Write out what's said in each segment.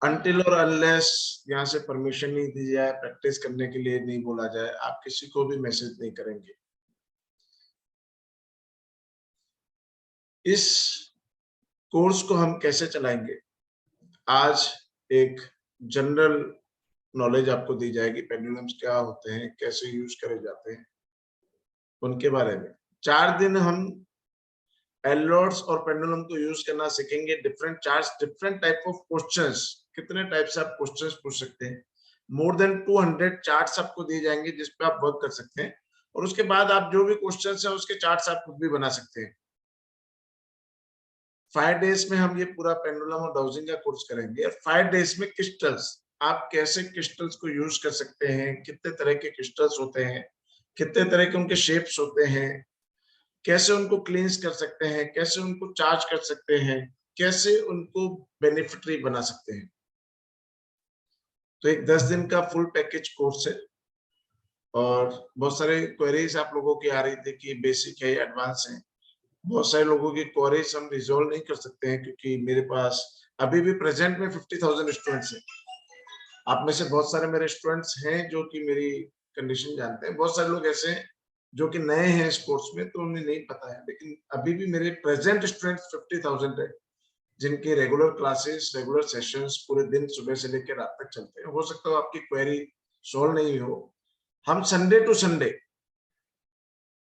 Until और unless यहाँ से परमिशन नहीं दी जाए, प्रैक्टिस करने के लिए नहीं बोला जाए, आप किसी को भी मैसेज नहीं करेंगे। इस कोर्स को हम कैसे चलाएंगे? आज एक जनरल नॉलेज आपको दी जाएगी, पेंडुलम्स क्या होते हैं, कैसे यूज करे जाते हैं, उनके बारे में। 4 दिन हम एलोड्स और पेंडुलम को यूज करना सीखेंगे। Different charts, different type of questions, कितने टाइप से आप क्वेश्चंस पूछ सकते हैं। मोर देन 200 चार्ट्स आपको दिए जाएंगे जिस पे आप वर्क कर सकते हैं, और उसके बाद आप जो भी क्वेश्चंस है उसके चार्ट्स आप खुद भी बना सकते हैं। 5 डेज में हम ये पूरा पेंडुलम और डाउजिंग का कोर्स करेंगे। और 5 डेज में क्रिस्टल्स, आप कैसे क्रिस्टल्स को यूज कर सकते हैं, कितने तरह के क्रिस्टल्स होते हैं, कितने तरह के उनके शेप्स होते हैं, कैसे उनको क्लींस कर सकते हैं, कैसे उनको चार्ज कर सकते हैं, कैसे उनको बेनिफिटरी बना सकते हैं। तो एक 10 दिन का फुल पैकेज कोर्स है। और बहुत सारे क्वेरीज आप लोगों की आ रही थी कि बेसिक है, एडवांस है। बहुत सारे लोगों की क्वेरीज हम रिजोल्व नहीं कर सकते हैं क्योंकि मेरे पास अभी भी प्रेजेंट में 50,000 स्टूडेंट्स हैं। आप में से बहुत सारे मेरे स्टूडेंट्स हैं जो कि मेरी कंडीशन जानते हैं। बहुत सारे लोग ऐसे हैं जो कि नए हैं इस कोर्स में, तो उन्हें नहीं पता है। लेकिन अभी भी मेरे प्रेजेंट स्टूडेंट्स 50,000 है जिनके रेगुलर क्लासेस, रेगुलर सेशंस पूरे दिन सुबह से लेकर रात तक चलते हैं। हो सकता है आपकी क्वेरी सॉल्व नहीं हो। हम Sunday to Sunday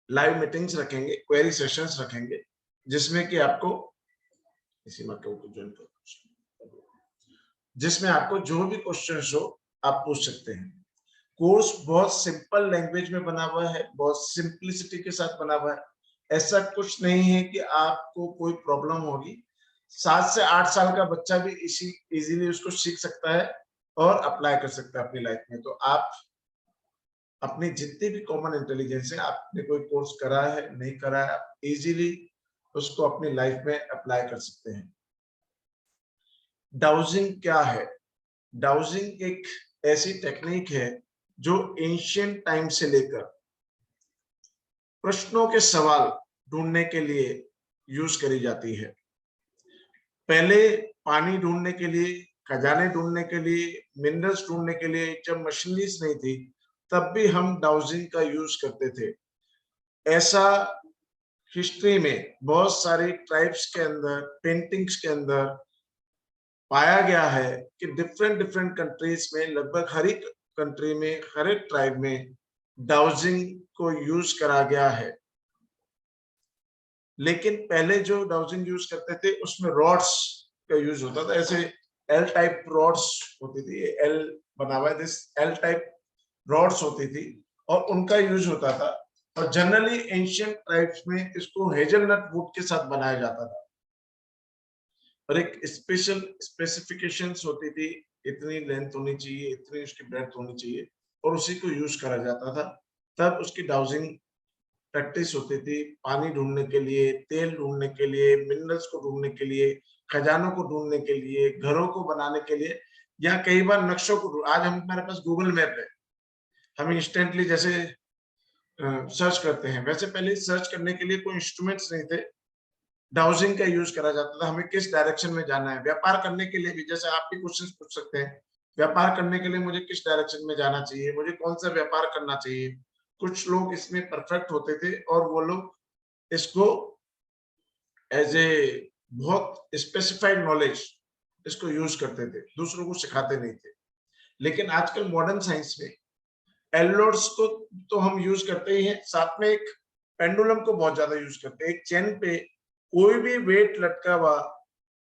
live meetings रखेंगे, क्वेरी सेशंस रखेंगे, जिसमें कि आपको इसी मार्केट को ज्वाइन करो, जिसमें आपको जो भी क्वेश्चंस हो आप पूछ सकते हैं। कोर्स बहुत सिंपल लैंग्वेज में बना हुआ है, बहुत सिंपलिसिटी के साथ बना हुआ है। ऐसा कुछ नहीं है कि आपको कोई प्रॉब्लम होगी। 7 से 8 साल का बच्चा भी इजीली उसको सीख सकता है और अप्लाई कर सकता है अपनी लाइफ में। तो आप अपनी जितनी भी कॉमन इंटेलिजेंस है, आपने कोई कोर्स करा है नहीं करा है, आप इजीली उसको अपनी लाइफ में अप्लाई कर सकते हैं। डाउजिंग क्या है? डाउजिंग एक ऐसी टेक्निक है जो एंशियंट टाइम से लेकर प्रश्नों के सवाल ढूंढने के लिए यूज करी जाती है। पहले पानी ढूंढने के लिए, खजाने ढूंढने के लिए, मिनरल्स ढूंढने के लिए जब मशीनरीज नहीं थी, तब भी हम डाउजिंग का यूज करते थे। ऐसा हिस्ट्री में बहुत सारी ट्राइब्स के अंदर, पेंटिंग्स के अंदर पाया गया है कि डिफरेंट डिफरेंट कंट्रीज में, लगभग हर एक कंट्री में, हर एक ट्राइब में डाउजिंग को यूज करा गया है। लेकिन पहले जो डाउजिंग यूज करते थे उसमें रॉड्स का यूज होता था। ऐसे एल टाइप रॉड्स होती थी, एल बना हुआ है, दिस एल टाइप रॉड्स होती थी और उनका यूज होता था। और जनरली एंशियंट ट्राइब्स में इसको हेजलनट वुड के साथ बनाया जाता था। और एक स्पेशल स्पेसिफिकेशंस होती थी, इतनी लेंथ होनी चाहिए, इतनी उसकी ब्रेड्थ होनी चाहिए, और उसी को यूज करा जाता था। तब उसकी डाउजिंग प्रैक्टिस होती थी। पानी ढूंढने के लिए, तेल ढूंढने के लिए, मिनरल्स को ढूंढने के लिए, खजानों को ढूंढने के लिए, घरों को बनाने के लिए, या कई बार नक्शों को। आज हमारे पास गूगल मैप है, हम इंस्टेंटली जैसे सर्च करते हैं, वैसे पहले सर्च करने के लिए कोई इंस्ट्रूमेंट्स नहीं थे। डाउजिंग का यूज करा जाता था, हमें किस डायरेक्शन में जाना है। व्यापार करने के लिए भी, जैसे आप भी क्वेश्चन पूछ सकते हैं, व्यापार करने के लिए मुझे किस डायरेक्शन में जाना चाहिए, मुझे कौन सा व्यापार करना चाहिए। कुछ लोग इसमें परफेक्ट होते थे और वो लोग इसको एज ए बहुत स्पेसिफाइड नॉलेज इसको यूज करते थे, दूसरों को सिखाते नहीं थे। लेकिन आजकल मॉडर्न साइंस में एलोड्स को तो हम यूज करते ही हैं, साथ में एक पेंडुलम को बहुत ज्यादा यूज करते हैं। एक चेन पे कोई भी वेट लटका हुआ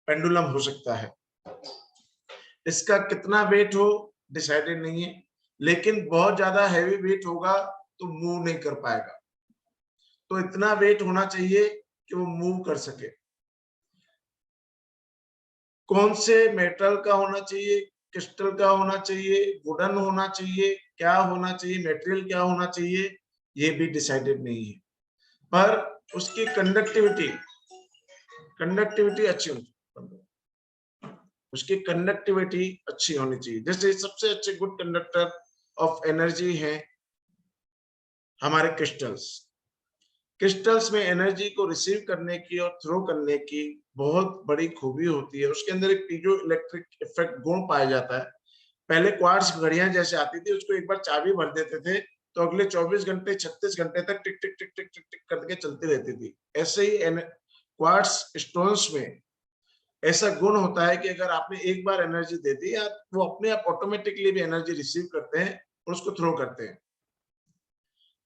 पेंडुलम हो सकता है। इसका कितना वेट हो डिसाइडेड नहीं है, लेकिन बहुत ज्यादा हैवी वेट होगा तो मूव नहीं कर पाएगा। तो इतना वेट होना चाहिए कि वो मूव कर सके। कौन से मेटल का होना चाहिए, क्रिस्टल का होना चाहिए, वुडन होना चाहिए, क्या होना चाहिए, मटेरियल क्या होना चाहिए, ये भी डिसाइडेड नहीं है। पर उसकी कंडक्टिविटी अच्छी होनी चाहिए, उसकी कंडक्टिविटी अच्छी होनी चाहिए। जैसे सबसे अच्छे गुड कंडक्टर ऑफ एनर्जी है हमारे क्रिस्टल्स। क्रिस्टल्स में एनर्जी को रिसीव करने की और थ्रो करने की बहुत बड़ी खूबी होती है, उसके अंदर एक पीजो इलेक्ट्रिक इफेक्ट गुण पाया जाता है। पहले क्वार्ट्ज घड़ियां जैसे आती थी, उसको एक बार चाबी भर देते थे तो अगले 24 घंटे 36 घंटे तक टिक टिक टिक टिक टिक टिक करके चलती रहती थी। ऐसे ही क्वार्ट्ज स्टोन्स में ऐसा गुण होता है कि अगर आपने एक बार एनर्जी दे दी, वो अपने आप ऑटोमेटिकली भी एनर्जी रिसीव करते हैं और उसको थ्रो करते हैं।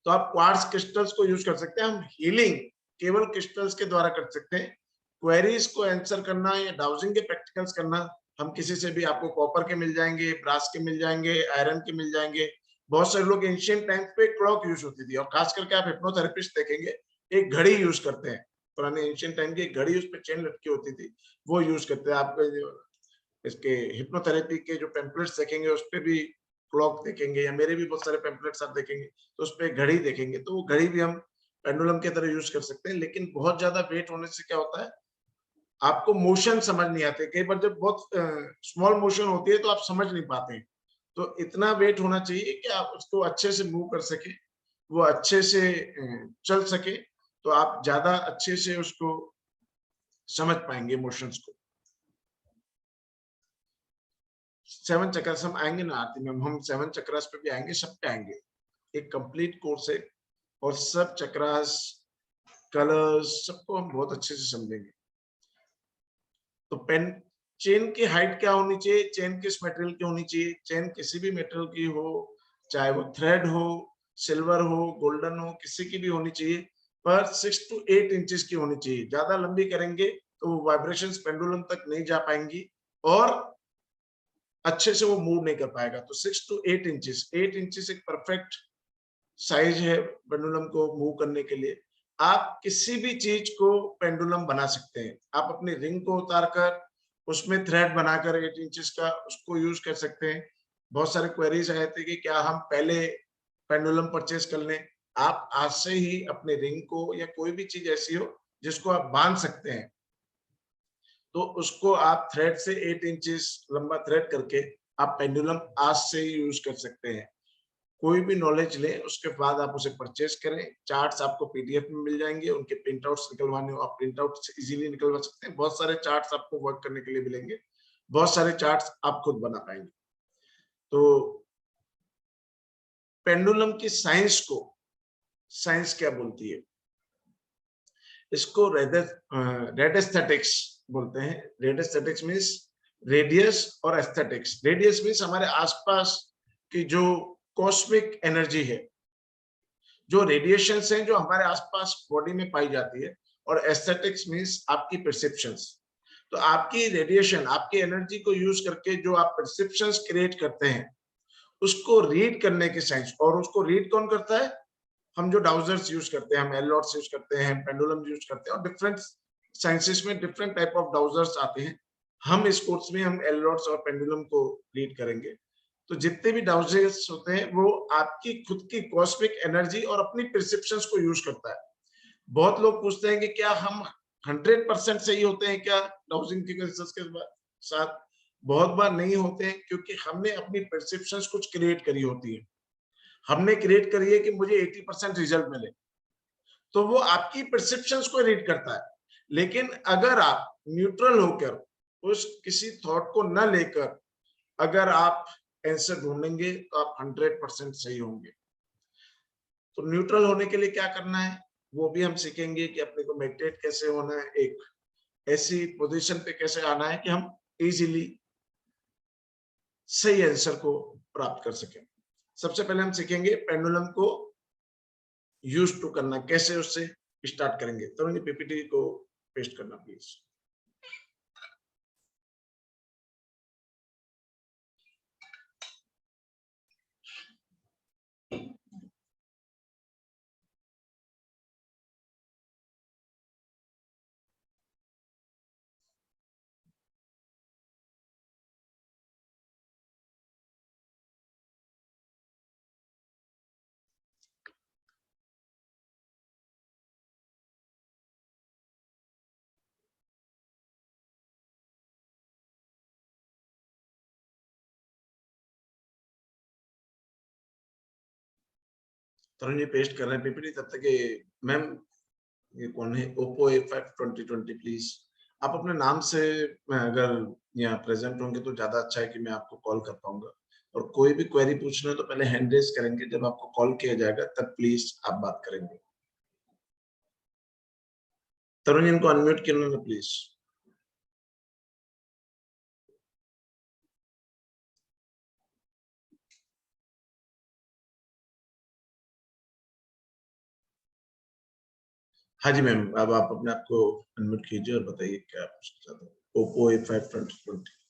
तो आप क्वार्ट्ज क्रिस्टल्स को यूज कर सकते हैं। हम हीलिंग केवल क्रिस्टल्स के द्वारा कर सकते हैं। क्वेरीज को आंसर करना या डाउजिंग के प्रैक्टिकल्स करना, हम किसी से भी, आपको कॉपर के मिल जाएंगे, ब्रास के मिल जाएंगे, आयरन के मिल जाएंगे। बहुत सारे लोग एंशिएंट टाइम पे क्लॉक यूज होती थी, और खास करके आप हिप्नोथेरेपिस्ट देखेंगे एक घड़ी यूज करते हैं। पुराने एंशिएंट टाइम की एक घड़ी, उस पर चेन लटकी होती थी, वो यूज करते हैं। आप इसके हिप्नोथेरेपी के जो पेम्पलेट्स देखेंगे उस पर भी क्लॉक देखेंगे, या मेरे भी बहुत सारे पेम्पलेट्स आप देखेंगे तो उस पर घड़ी देखेंगे, तो वो घड़ी भी हम पेंडुलम की तरह यूज कर सकते हैं। लेकिन बहुत ज्यादा वेट होने से क्या होता है, आपको मोशन समझ नहीं आते। कई बार जब बहुत स्मॉल मोशन होती है तो आप समझ नहीं पाते। तो इतना वेट होना चाहिए कि आप उसको अच्छे से मूव कर सके, वो अच्छे से चल सके, तो आप ज्यादा अच्छे से उसको समझ पाएंगे मोशंस को। 7 चक्रास हम आएंगे ना आरती में, हम 7 चक्रास पे भी आएंगे, सब पे आएंगे। एक कंप्लीट कोर्स है और सब चक्रास, कलर्स, सबको हम बहुत अच्छे से समझेंगे। तो पेन चेन की हाइट क्या होनी चाहिए, चेन किस मटेरियल की होनी चाहिए, चेन किसी भी मटेरियल की हो, चाहे वो थ्रेड हो, सिल्वर हो, गोल्डन हो, किसी की भी होनी चाहिए, पर 6 to 8 इंचेस की होनी चाहिए। ज्यादा लंबी करेंगे तो वो वाइब्रेशंस पेंडुलम तक नहीं जा पाएंगी और अच्छे से वो मूव नहीं कर पाएगा। तो 6 to 8 इंचेस, 8 इंचेस एक परफेक्ट साइज है पेंडुलम को मूव करने के लिए। आप किसी भी चीज को पेंडुलम बना सकते हैं। आप अपनी रिंग को उतारकर उसमें थ्रेड बनाकर 8 इंचेस का उसको यूज कर सकते हैं। बहुत सारे क्वेरीज आए थे कि क्या हम पहले पेंडुलम परचेज कर लें। आप आज से ही अपने रिंग को या कोई भी चीज ऐसी हो जिसको आप बांध सकते हैं, तो उसको आप थ्रेड से 8 इंचेस लंबा थ्रेड करके आप पेंडुलम आज से ही यूज कर सकते हैं। कोई भी नॉलेज लें, उसके बाद आप उसे परचेज करें। चार्ट्स आपको पीडीएफ में मिल जाएंगे, उनके प्रिंट आउट्स निकलवाने हो आप प्रिंट आउट इजीली निकलवा सकते हैं। बहुत सारे चार्ट्स आपको वर्क करने के लिए मिलेंगे, बहुत सारे चार्ट्स आप खुद बना पाएंगे। तो पेंडुलम की साइंस को, साइंस क्या बोलती है, इसको रेडेस्थेटिक्स बोलते हैं। रेडेस्थेटिक्स मीन्स रेडियस और एस्थेटिक्स। रेडियस मीन्स हमारे आसपास की जो कॉस्मिक एनर्जी है, जो रेडिएशन है जो हमारे आसपास बॉडी में पाई जाती है। और एस्थेटिक्स मीन्स आपकी परसेप्शंस। तो आपकी रेडिएशन, आपकी एनर्जी को यूज करके जो आप परसेप्शंस क्रिएट करते हैं, उसको रीड करने की साइंस। और उसको रीड कौन करता है, हम जो डाउजर्स यूज करते हैं, हम एलॉट्स यूज करते हैं, पेंडुलम यूज करते हैं, और डिफरेंट साइंसेस में डिफरेंट टाइप ऑफ डाउजर्स आते हैं। हम इस कोर्स में हम एलॉट्स और पेंडुलम को रीड करेंगे। तो जितने भी डाउजर्स होते हैं वो आपकी खुद की कॉस्मिक एनर्जी और अपनी परसेप्शंस को यूज करता है। बहुत लोग पूछते हैं कि क्या हम 100% सही होते हैं क्या डाउजिंग की रिसर्च के साथ। बहुत बार नहीं होते हैं, क्योंकि हमने अपनी परसेप्शंस कुछ क्रिएट करी होती है। हमने क्रिएट करी है कि मुझे 80% रिजल्ट मिले, तो वो आपकी परसेप्शंस को रीड करता है। लेकिन अगर आप न्यूट्रल होकर उस किसी थॉट को न लेकर अगर आप आंसर ढूंढेंगे तो आप 100% सही होंगे। तो न्यूट्रल होने के लिए क्या करना है वो भी हम सीखेंगे कि अपने को मेडिटेट कैसे होना है, एक ऐसी पोजीशन पे कैसे आना है कि हम इजीली सही आंसर को प्राप्त कर सकें। सबसे पहले हम सीखेंगे पेंडुलम को यूज टू करना, कैसे उससे स्टार्ट करेंगे। तो पीपीटी को पेस्ट करना प्लीज। तरुण जी पेस्ट कर रहे हैं पीपीटी, तब तक मैम ये कौन है, ओप्पो A5 2020 प्लीज। आप अपने नाम से अगर यहाँ प्रेजेंट होंगे तो ज्यादा अच्छा है कि मैं आपको कॉल कर पाऊंगा। और कोई भी क्वेरी पूछना है तो पहले हैंड रेज करेंगे, जब आपको कॉल किया जाएगा तब प्लीज आप बात करेंगे। तरुण इनको अनम्यूट करना ना प्लीज। हाँ जी मैम, अब आप अपने आप को अनम्यूट कीजिए और बताइए क्या पूछना चाहते हैं। Oppo A5 2020।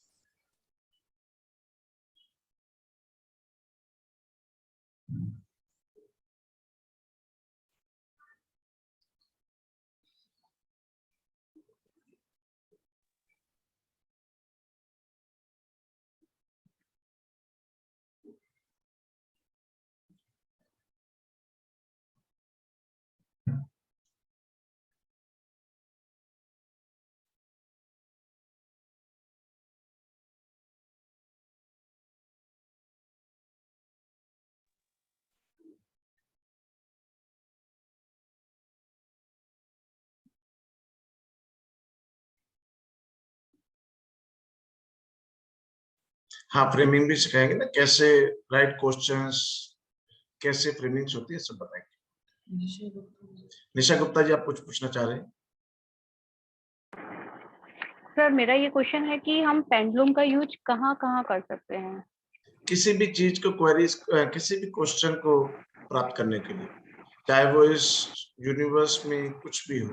हाँ, फ्रेमिंग भी सिखाएंगे ना, कैसे राइट क्वेश्चंस, कैसे फ्रेमिंग्स होती है सब बताएंगे। निशा गुप्ता जी, आप कुछ पूछना चाह रहे हैं? सर मेरा ये क्वेश्चन है कि हम पेंडुलम का यूज कहाँ कहाँ कर सकते हैं? किसी भी चीज को क्वेरीज, किसी भी क्वेश्चन को प्राप्त करने के लिए, चाहे वो इस यूनिवर्स में कुछ भी हो।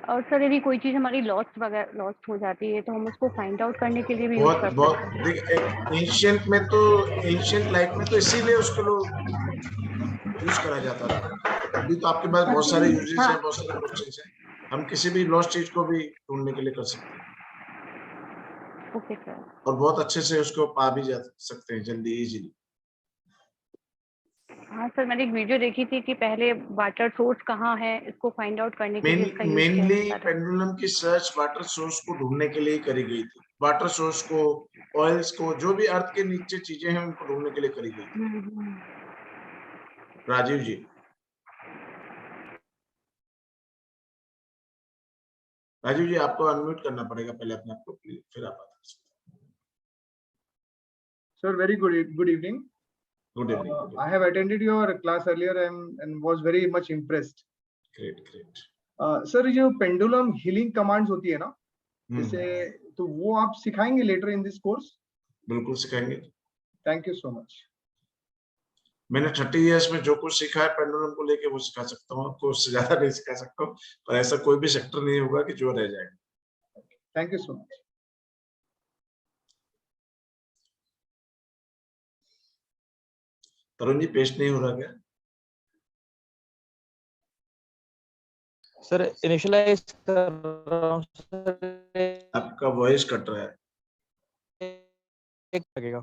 और सर यदि कोई चीज हमारी लॉस्ट हो जाती है तो हम उसको फाइंड आउट करने के लिए भी यूज बहुत कर बहुत सकते हैं? देख, एंशियंट में तो, एंशियंट लाइफ में तो इसीलिए उसको लोग यूज करा जाता था। अभी तो आपके पास बहुत सारे यूजेस हाँ, हैं, बहुत सारे क्वेश्चंस हैं। हम किसी भी लॉस्ट चीज को भी ढूंढने के लिए कर सकते हैं ओके सर। और बहुत अच्छे से उसको पा भी जा सकते हैं जल्दी, इजीली। हाँ सर, मैंने एक वीडियो देखी थी कि पहले वाटर सोर्स कहाँ है इसको फाइंड आउट करने के लिए इसका यूज किया मेनली जाता था। पेंडुलम की सर्च वाटर सोर्स को ढूंढने के लिए ही करी गई थी। वाटर सोर्स को, ऑयल्स को, जो भी अर्थ के नीचे चीजें हैं उनको ढूंढने के लिए करी गई थी। हम्म। राजीव जी, राजीव जी आपको अनम्यूट करना पड़ेगा पहले अपने आप को, प्लीज, फिर आप बात कर सकते Sir, very good evening. हैं। Good evening. I have attended your class earlier and was very much impressed. Great great. Sir, ये जो pendulum healing commands होती है ना, जैसे तो वो आप सिखाएंगे later in this course? बिल्कुल सिखाएंगे। Thank you so much. मैंने 30 इयर्स में जो कुछ सीखा है पेंडुलम को लेके वो सिखा सकता हूँ आपको, उससे ज्यादा नहीं सिखा सकता हूँ। पर ऐसा कोई भी सेक्टर नहीं होगा कि जो रह जाएगा। Thank you so much. Tarun ji, paste नहीं हो रहा क्या? सर इनिशियलाइज कर रहा हूं सर, आपका वॉइस कट रहा है। एक लगेगा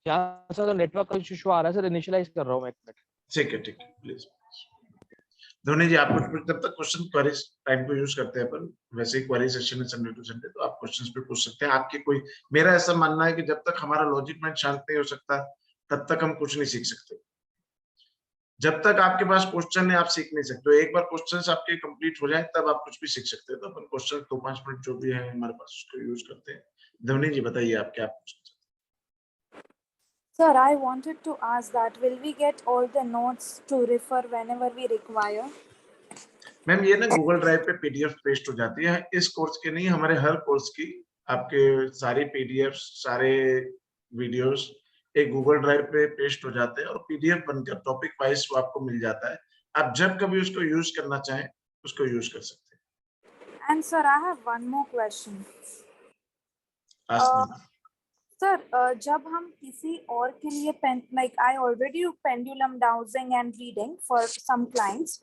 यहाँ सर, नेटवर्क का इशू आ रहा है सर, इनिशियलाइज कर रहा हूँ मैं, एक मिनट। ठीक है प्लीज। धोनी जी, आप कुछ जब तक क्वेश्चन क्वेरीज टाइम को यूज करते हैं अपन, वैसे ही क्वेरी सेशन है संडे टू संडे, तो आप क्वेश्चंस पे पूछ सकते हैं। आपके कोई, मेरा ऐसा मानना है कि जब तक हमारा लॉजिक माइंड शांत नहीं हो सकता तब तक हम कुछ नहीं सीख सकते। जब तक आपके पास क्वेश्चन है आप सीख नहीं सकते। एक बार क्वेश्चंस आपके कंप्लीट हो जाए तब आप कुछ भी सीख सकते हैं। तो अपन क्वेश्चन 2-5 मिनट जो भी है हमारे पास उसको यूज करते हैं। धोनी जी बताइए आप क्या पूछना चाहते हैं? Sir, I wanted to ask that will we get all the notes to refer whenever we require? Ma'am ये ना गूगल ड्राइव पे पीडीएफ पेस्ट हो जाती है, इस कोर्स के नहीं, हमारे हर कोर्स की आपके सारी पीडीएफ, सारे वीडियोस एक गूगल ड्राइव पे पेस्ट हो जाते हैं और पीडीएफ बनकर टॉपिक वाइज वो आपको मिल जाता है। आप जब कभी उसको यूज करना चाहें उसको यूज कर सकते हैं। And sir, I have one more question. Ask me. Sir, जब हम किसी और के लिए like I already do pendulum dowsing and reading for some clients,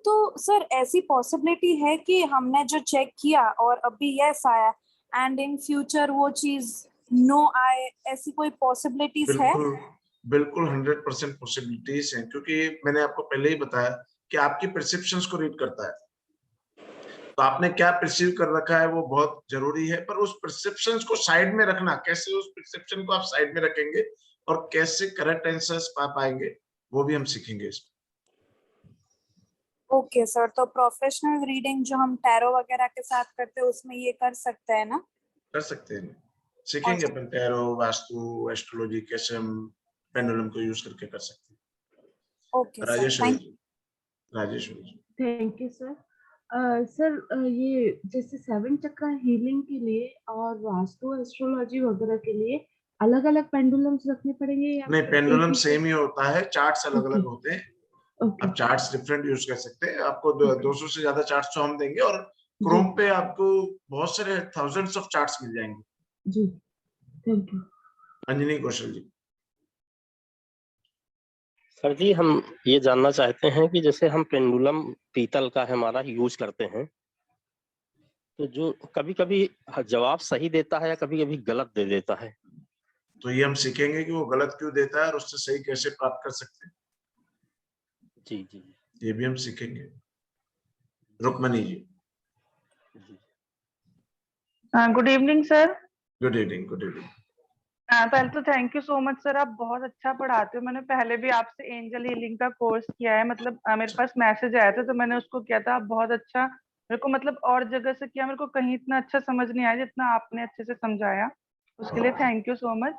तो सर ऐसी पॉसिबिलिटी है कि हमने जो चेक किया और अभी यस आया एंड इन फ्यूचर वो चीज नो आए, ऐसी कोई पॉसिबिलिटीज है? बिल्कुल बिल्कुल 100% पॉसिबिलिटीज हैं, क्योंकि मैंने आपको पहले ही बताया कि आपकी परसेप्शंस को रीड करता है। तो आपने क्या परसीव कर रखा है वो बहुत जरूरी है, पर उस परसेप्शंस को साइड में रखना, कैसे उस परसेप्शन को आप साइड में रखेंगे और कैसे करेक्ट आंसर्स पा पाएंगे वो भी हम सीखेंगे इसमें। ओके सर, तो प्रोफेशनल रीडिंग जो हम टैरो वगैरह के साथ करते हैं उसमें ये कर सकते हैं ना? कर सकते हैं, सीखेंगे अपन टैरो, वास्तु, एस्ट्रोलॉजी कैसे हम पेंडुलम को यूज करके कर सकते हैं। Okay sir, Rajeshwari thank ji, Rajeshwari ji. Thank you sir. Sir ये जैसे 7 चक्रा हीलिंग के लिए और वास्तु एस्ट्रोलॉजी वगैरह के लिए अलग अलग पेंडुलम्स रखने पड़ेंगे या नहीं, फिर पेंडुलम एक ही सेम ही होता है, चार्ट्स अलग अलग ओके होते हैं। ओके आप चार्ट्स डिफरेंट यूज कर सकते हैं। आपको ओके 200 से ज्यादा चार्ट्स तो हम देंगे, और जी क्रोम पे आपको बहुत सारे थाउजेंड्स ऑफ चार्ट्स मिल जाएंगे। जी thank you. Anjani Kaushal ji. Sir जी, हम ये जानना चाहते हैं कि जैसे हम पेंडुलम पीतल का हमारा यूज करते हैं, तो जो कभी कभी जवाब सही देता है या कभी कभी गलत दे देता है। तो ये हम सीखेंगे कि वो गलत क्यों देता है और उससे सही कैसे प्राप्त कर सकते हैं, जी जी ये भी हम सीखेंगे। रुक्मणी जी। जी। Good evening sir. Good evening, good evening. पहले तो thank you so much sir, आप बहुत अच्छा पढ़ाते हो। मैंने पहले भी आपसे एंजल हीलिंग का कोर्स किया है, मतलब मेरे पास मैसेज आया था तो मैंने उसको किया था। आप बहुत अच्छा, मेरे को मतलब और जगह से किया, मेरे को कहीं इतना अच्छा समझ नहीं आया जितना आपने अच्छे से समझाया, उसके लिए थैंक यू सो मच।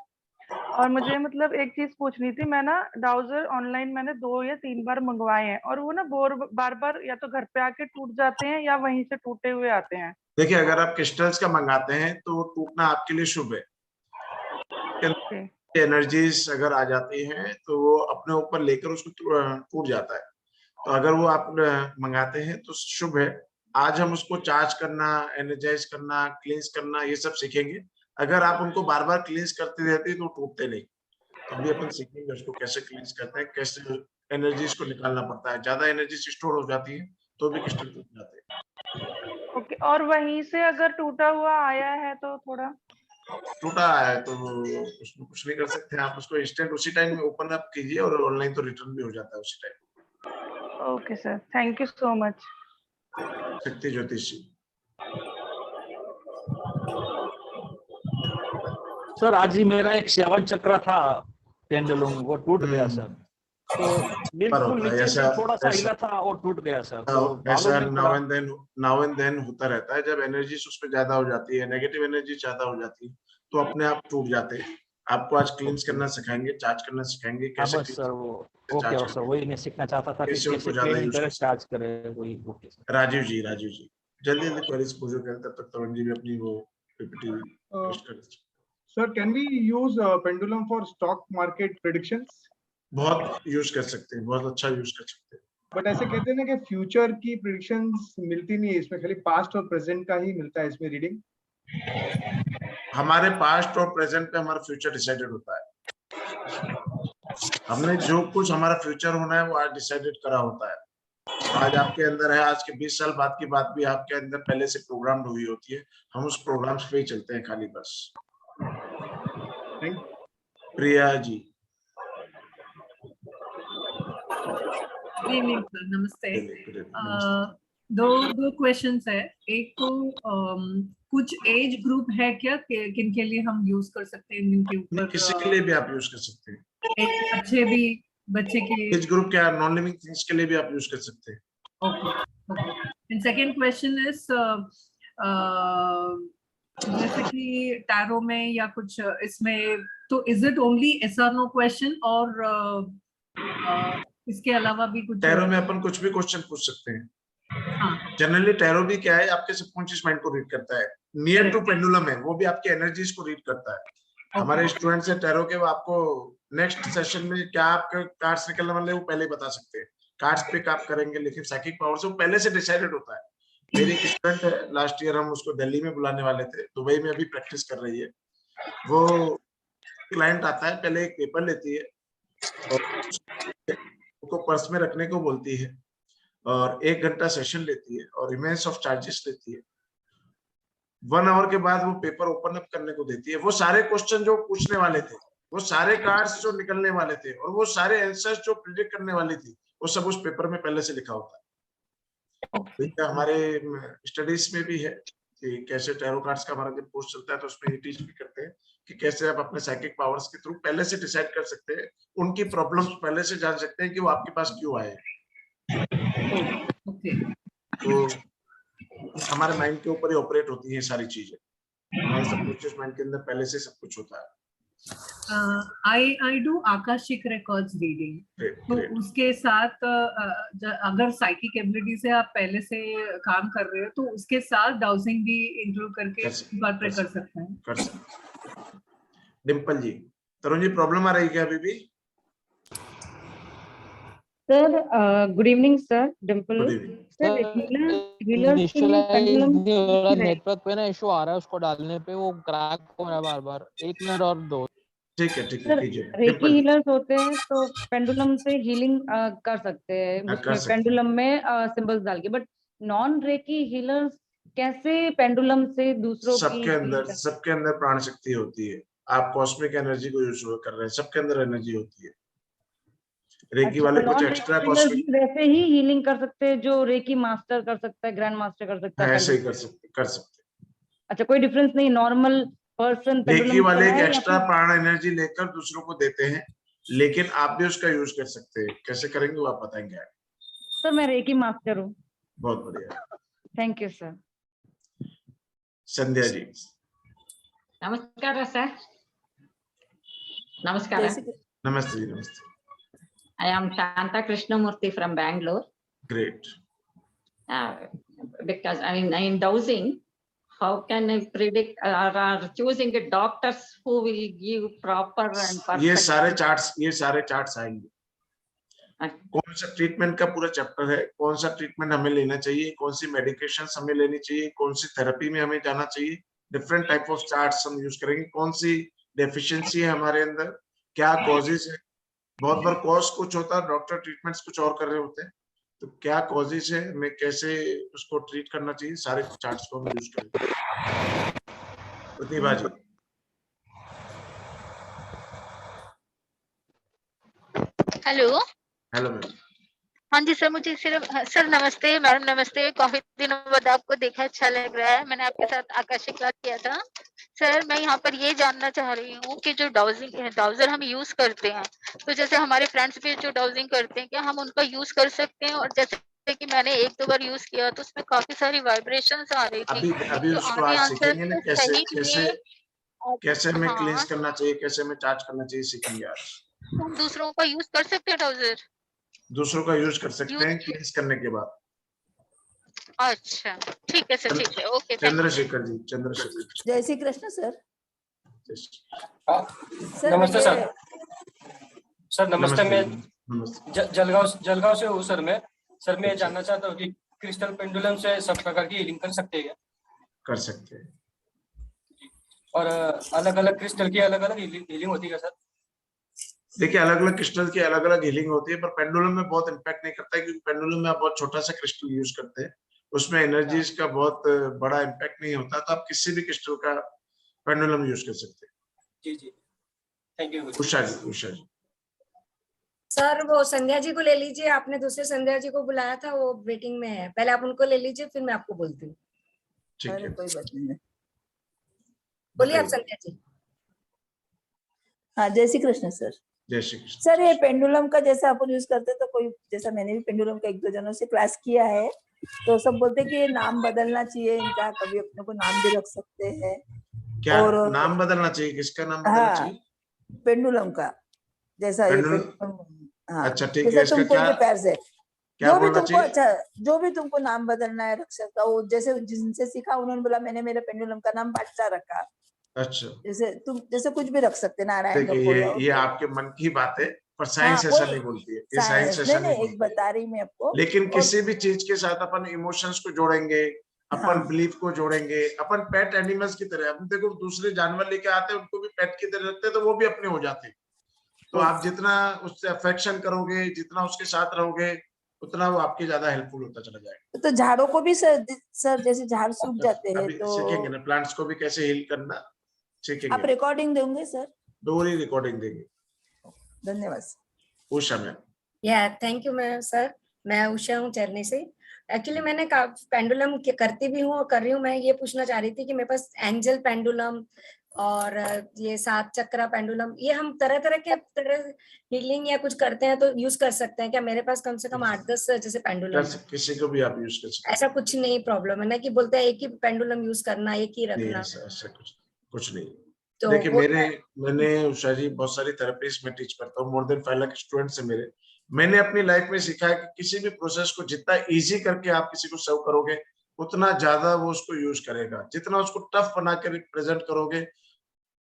और मुझे मतलब एक चीज पूछनी थी, मैं ना डाउजर ऑनलाइन मैंने 2 या 3 बार मंगवाए हैं और वो ना बार बार या तो घर पे आके टूट जाते हैं या वहीं से टूटे हुए आते हैं। देखिए, अगर आप क्रिस्टल्स का मंगाते हैं तो टूटना आपके लिए शुभ है। ओके एनर्जीज अगर आ जाती हैं तो वो अपने ऊपर लेकर उसको टूट जाता है। तो अगर वो आप मंगाते हैं तो शुभ है। आज हम उसको चार्ज करना, एनर्जाइज करना, क्लींस करना, ये सब सीखेंगे। अगर आप उनको बार बार क्लींस करते रहते हैं तो टूटते नहीं। तो अभी अपन सीखेंगे उसको कैसे क्लींस करते हैं, कैसे एनर्जीज को निकालना पड़ता है। ज्यादा एनर्जी स्टोर हो जाती है तो भी क्रिस्टल टूट जाते हैं। ओके, और वहीं से अगर टूटा हुआ आया है तो थोड़ा टूटा है तो उसमें कुछ नहीं कर सकते हैं। आप उसको इंस्टेंट उसी टाइम में ओपन अप कीजिए, और ऑनलाइन तो रिटर्न भी हो जाता है उसी time. Okay sir, thank you so much. शक्ति ज्योतिषी। सर आज ही मेरा एक 7 चक्रा था पेंडुलम, वो टूट गया सर। तो पर बिल्कुल होता है नीचे ऐसा, से थोड़ा सा ऐसा हिला था और टूट गया सर। तो मालूम ऐसा नहीं पड़ा। नाउ एंड देन होता रहता है। जब एनर्जी उसमें ज्यादा हो जाती है, नेगेटिव एनर्जी ज्यादा हो जाती है, तो अपने आप टूट जाते हैं। आपको आज क्लींस करना सिखाएंगे, चार्ज करना सिखाएंगे, हाँ कैसे बस सर, वो ओके चार्ज सर, वही मैं सीखना चाहता था कि कैसे उनको कैसे ज्यादा क्लीनिंग यूज करे, कर सकते चार्ज करे, वही ओके सर। हैं। राजीव जी, राजीव जी जल्दी जल्दी क्वेरीज पूछो, तब तक तरुण जी भी अपनी वो पीपीटी पेस्ट कर दीजिए। Sir, can we use pendulum for stock market predictions? बहुत यूज कर सकते हैं, बहुत अच्छा यूज कर सकते हैं। बट ऐसे कहते हैं ना कि फ्यूचर की प्रिडिक्शंस मिलती नहीं है इसमें, खाली पास्ट और प्रेजेंट का ही मिलता है इसमें रीडिंग। हमारे पास्ट और प्रेजेंट पे हमारा फ्यूचर डिसाइडेड होता है। हमने जो कुछ हमारा फ्यूचर होना है वो आज डिसाइडेड करा होता है। आज आपके अंदर है, आज के 20 साल बाद की बात भी आपके अंदर पहले से प्रोग्राम हुई होती है। हम उस प्रोग्राम्स पे ही चलते हैं खाली, बस। प्रिया जी। गुड इवनिंग सर, नमस्ते। नमस्ते। दो क्वेश्चंस है। एक तो कुछ एज ग्रुप है क्या किन के लिए हम यूज कर सकते हैं जिनके ऊपर? किसी के लिए भी आप यूज कर सकते हैं। बच्चे के लिए एज ग्रुप क्या, नॉन लिविंग थिंग्स के लिए भी आप यूज कर सकते हैं। Okay. And second question is जैसे कि टैरो में या कुछ इसमें, तो is it only yes or no question और इसके अलावा भी कुछ? टैरो में अपन कुछ भी क्वेश्चन पूछ सकते हैं। हाँ, जनरली टैरो भी क्या है, आपके सबकॉन्शियस माइंड को रीड करता है। नियर टू पेंडुलम है, वो भी आपकी एनर्जीज को रीड करता है। हमारे स्टूडेंट्स है टैरो के, वो आपको नेक्स्ट सेशन में क्या आपके कार्ड्स निकलने वाले वो पहले बता सकते हैं। कार्ड्स पिक आप करेंगे, लेकिन साइकिक पावर से वो पहले से डिसाइडेड होता है। मेरी एक स्टूडेंट है, लास्ट ईयर हम उसको दिल्ली में बुलाने वाले थे, दुबई में अभी प्रैक्टिस कर रही है। वो क्लाइंट आता है, पहले एक पेपर लेती है और उसको पर्स में रखने को बोलती है, और 1 घंटा सेशन लेती है और रिमेन्स ऑफ चार्जेस लेती है। 1 आवर के बाद वो पेपर ओपन अप करने को देती है। वो सारे क्वेश्चन जो पूछने वाले थे, वो सारे कार्ड्स जो निकलने वाले थे, और वो सारे आंसर्स जो प्रिडिक्ट करने वाली थी, वो सब उस पेपर में पहले से लिखा होता है। तो हमारे स्टडीज में भी है कि कैसे टैरो कार्ड्स का हमारा जब कोर्स चलता है तो उसमें ये टीच भी करते हैं कि कैसे आप अपने साइकिक पावर्स के थ्रू पहले से डिसाइड कर सकते हैं, उनकी प्रॉब्लम्स पहले से जान सकते हैं कि वो आपके पास क्यों आए। ओके तो हमारे माइंड के ऊपर ही ऑपरेट होती है सारी चीजें, हमारे सबकॉन्शियस माइंड के अंदर पहले से सब कुछ होता है। I do Akashic records reading, Great, तो great. उसके साथ अगर साइकिक एबिलिटी से आप पहले से काम कर रहे हो तो उसके साथ डाउजिंग भी इंक्लूड करके इंकॉर्पोरेट कर सकते हैं। कर सकते। डिम्पल जी, तरुण जी प्रॉब्लम आ रही है क्या अभी भी? Sir good evening sir, Dimple. Good evening. Sir healers के लिए पेंडुलम नेटवर्क पे ना इशू आ रहा है, उसको डालने पे वो क्रैक हो रहा है बार बार। 1 मिनट और दो। ठीक है सर, कीजिए। रेकी डिम्पल हीलर्स होते हैं तो पेंडुलम से हीलिंग कर सकते हैं कर उसमें सकते हैं। पेंडुलम में सिंबल्स डाल के, बट नॉन रेकी हीलर्स कैसे पेंडुलम से दूसरों की healing कर- सबके अंदर प्राण शक्ति होती है। आप कॉस्मिक एनर्जी को यूज कर रहे हैं, सबके अंदर एनर्जी होती है। रेकी अच्छा, वाले तो कुछ non extra reiki healers cosmic भी वैसे ही हीलिंग कर सकते हैं जो रेकी मास्टर कर सकता है, ग्रैंड मास्टर कर सकता है ऐसे ही पेंडुलम? कर सकते। अच्छा, कोई डिफरेंस नहीं, नॉर्मल पर्सन रेकी पेंडुलम वाले एक चलाए या एक्स्ट्रा फिर? प्राण एनर्जी लेकर दूसरों को देते हैं, लेकिन आप भी उसका यूज कर सकते हैं। कैसे करेंगे वो आप बताएंगे? सर मैं रेकी मास्टर हूँ। बहुत बढ़िया। Thank you sir. Sandhya ji. नमस्कार सर। नमस्कार। नमस्ते जी, नमस्ते। I am Shanta Krishnamurthy from Bangalore. Great. Because I mean, in dowsing, how can I predict or choosing the doctors who will give proper and perfect? ये सारे चार्ट्स आएंगे। कौन सा ट्रीटमेंट का पूरा चैप्टर है, कौन सा ट्रीटमेंट हमें लेना चाहिए, कौन सी मेडिकेशंस हमें लेनी चाहिए, कौन सी थेरेपी में हमें जाना चाहिए, डिफरेंट टाइप ऑफ चार्ट्स हम यूज करेंगे। कौन सी डेफिशिएंसी है हमारे अंदर, क्या कॉजेज है। बहुत बार कॉज कुछ होता है, डॉक्टर ट्रीटमेंट्स कुछ और कर रहे होते हैं, तो क्या कॉजेज है, हमें कैसे उसको ट्रीट करना चाहिए, सारे चार्ट्स को हम यूज करेंगे। प्रतिभा जी। हेलो। Hello ma'am. हाँ जी सर, मुझे सिर्फ सर नमस्ते, मैडम नमस्ते। काफी दिनों बाद आपको देखा, अच्छा लग रहा है। मैंने आपके साथ आकाशिक क्लास किया था। सर मैं यहाँ पर ये जानना चाह रही हूँ कि जो डाउजर हम यूज करते हैं, तो जैसे हमारे फ्रेंड्स भी जो डाउजिंग करते हैं, क्या हम उनका यूज कर सकते हैं? और जैसे कि मैंने 1-2 बार यूज किया तो उसमें काफी सारी वाइब्रेशंस आ रही थी। अभी तो उसको आगे आज आंसर सीखेंगे ना, तो कैसे सही कैसे है। कैसे हमें हाँ, क्लींस करना चाहिए, कैसे हमें चार्ज करना चाहिए, सीखेंगे आज। तो हम दूसरों का यूज कर सकते हैं डाउजर? दूसरों का यूज कर सकते हैं क्लींस करने के बाद। अच्छा ठीक है सर, ठीक है, ओके। चंद्रशेखर जी, चंद्रशेखर। जय श्री कृष्ण सर। नमस्ते सर। सर नमस्ते, मैं नमस्ते। जलगांव से हूँ सर। मैं ये जानना चाहता हूँ कि क्रिस्टल पेंडुलम से सब प्रकार की हीलिंग कर सकते हैं क्या? कर सकते हैं। और अलग अलग क्रिस्टल की अलग अलग हीलिंग होती है सर? देखिए, अलग अलग क्रिस्टल की अलग अलग हीलिंग होती है, पर पेंडुलम में बहुत इम्पैक्ट नहीं करता है, क्योंकि पेंडुलम में आप बहुत छोटा सा क्रिस्टल यूज करते हैं, उसमें एनर्जीज का बहुत बड़ा इम्पैक्ट नहीं होता। तो आप किसी भी क्रिस्टल का पेंडुलम यूज कर सकते हैं। जी जी, thank you. Usha ji. Sir वो संध्या जी को ले लीजिए, आपने दूसरे संध्या जी को बुलाया था, वो वेटिंग में है। पहले आप उनको ले लीजिए, फिर मैं आपको बोलती हूँ। ठीक है, कोई बात नहीं। बोलिए आप संध्या जी। हाँ, जय श्री कृष्ण सर। जय श्री कृष्ण। सर ये पेंडुलम का जैसे अपन यूज करते हैं, तो कोई जैसा मैंने भी पेंडुलम का 1-2 जनों से क्लास किया है, तो सब बोलते हैं कि ये नाम बदलना चाहिए इनका, कभी अपने को नाम भी रख सकते हैं। क्या और नाम बदलना चाहिए? किसका नाम बदलना चाहिए? पेंडुलम का, जैसा ये हाँ, अच्छा ठीक है, जैसे इसका तुमको ये पैर से क्या जो भी बोलना तुमको चाहिए? अच्छा, जो भी तुमको नाम बदलना है रख सकता हो। जैसे जिनसे सीखा उन्होंने बोला मैंने मेरे पेंडुलम का नाम बादशाह रखा। अच्छा, जैसे कुछ भी रख सकते, नारायण रखो। ये आपके मन की बात है, पर साइंस ऐसा नहीं बोलती है। ये साइंस ऐसा नहीं एक बता रही मैं आपको। लेकिन किसी भी चीज के साथ अपन इमोशंस को जोड़ेंगे, अपन बिलीफ को जोड़ेंगे, अपन पेट एनिमल्स की तरह। अब देखो, दूसरे जानवर लेके आते हैं, उनको भी पेट की तरह रखते हैं, तो वो भी अपने हो जाते हैं। तो आप जितना उससे अफेक्शन करोगे, जितना उसके साथ रहोगे, उतना वो आपके ज्यादा हेल्पफुल होता चला जाएगा। तो झाड़ों को भी सर जैसे झाड़ सूख जाते हैं, तो सीखेंगे ना प्लांट्स को भी कैसे हील करना, सीखेंगे। आप रिकॉर्डिंग देंगे सर? दोहरी रिकॉर्डिंग देंगे। धन्यवाद। उषा मैम। या थैंक यू मैम। सर मैं उषा हूँ चेन्नई से। एक्चुअली मैंने पेंडुलम करती भी हूँ और कर रही हूँ। मैं ये पूछना चाह रही थी कि मेरे पास एंजल पेंडुलम, और ये 7 चक्रा पेंडुलम, ये हम तरह तरह के हीलिंग या कुछ करते हैं तो यूज कर सकते हैं क्या? मेरे पास कम से कम 8-10 जैसे पेंडुलम है। किसी को भी आप यूज कर सकते ऐसा कुछ नहीं प्रॉब्लम है ना कि बोलते हैं एक ही पेंडुलम यूज करना, एक ही हैं। नहीं, रखना? ऐसा कुछ नहीं। तो देखिए वो मैंने उषा जी बहुत सारी थेरेपीज में टीच करता हूँ, मोर देन 5 लाख स्टूडेंट्स है मेरे। मैंने अपनी लाइफ में सीखा है कि किसी भी प्रोसेस को जितना इजी करके आप किसी को सर्व करोगे उतना ज्यादा वो उसको यूज करेगा। जितना उसको टफ बना कर प्रेजेंट करोगे,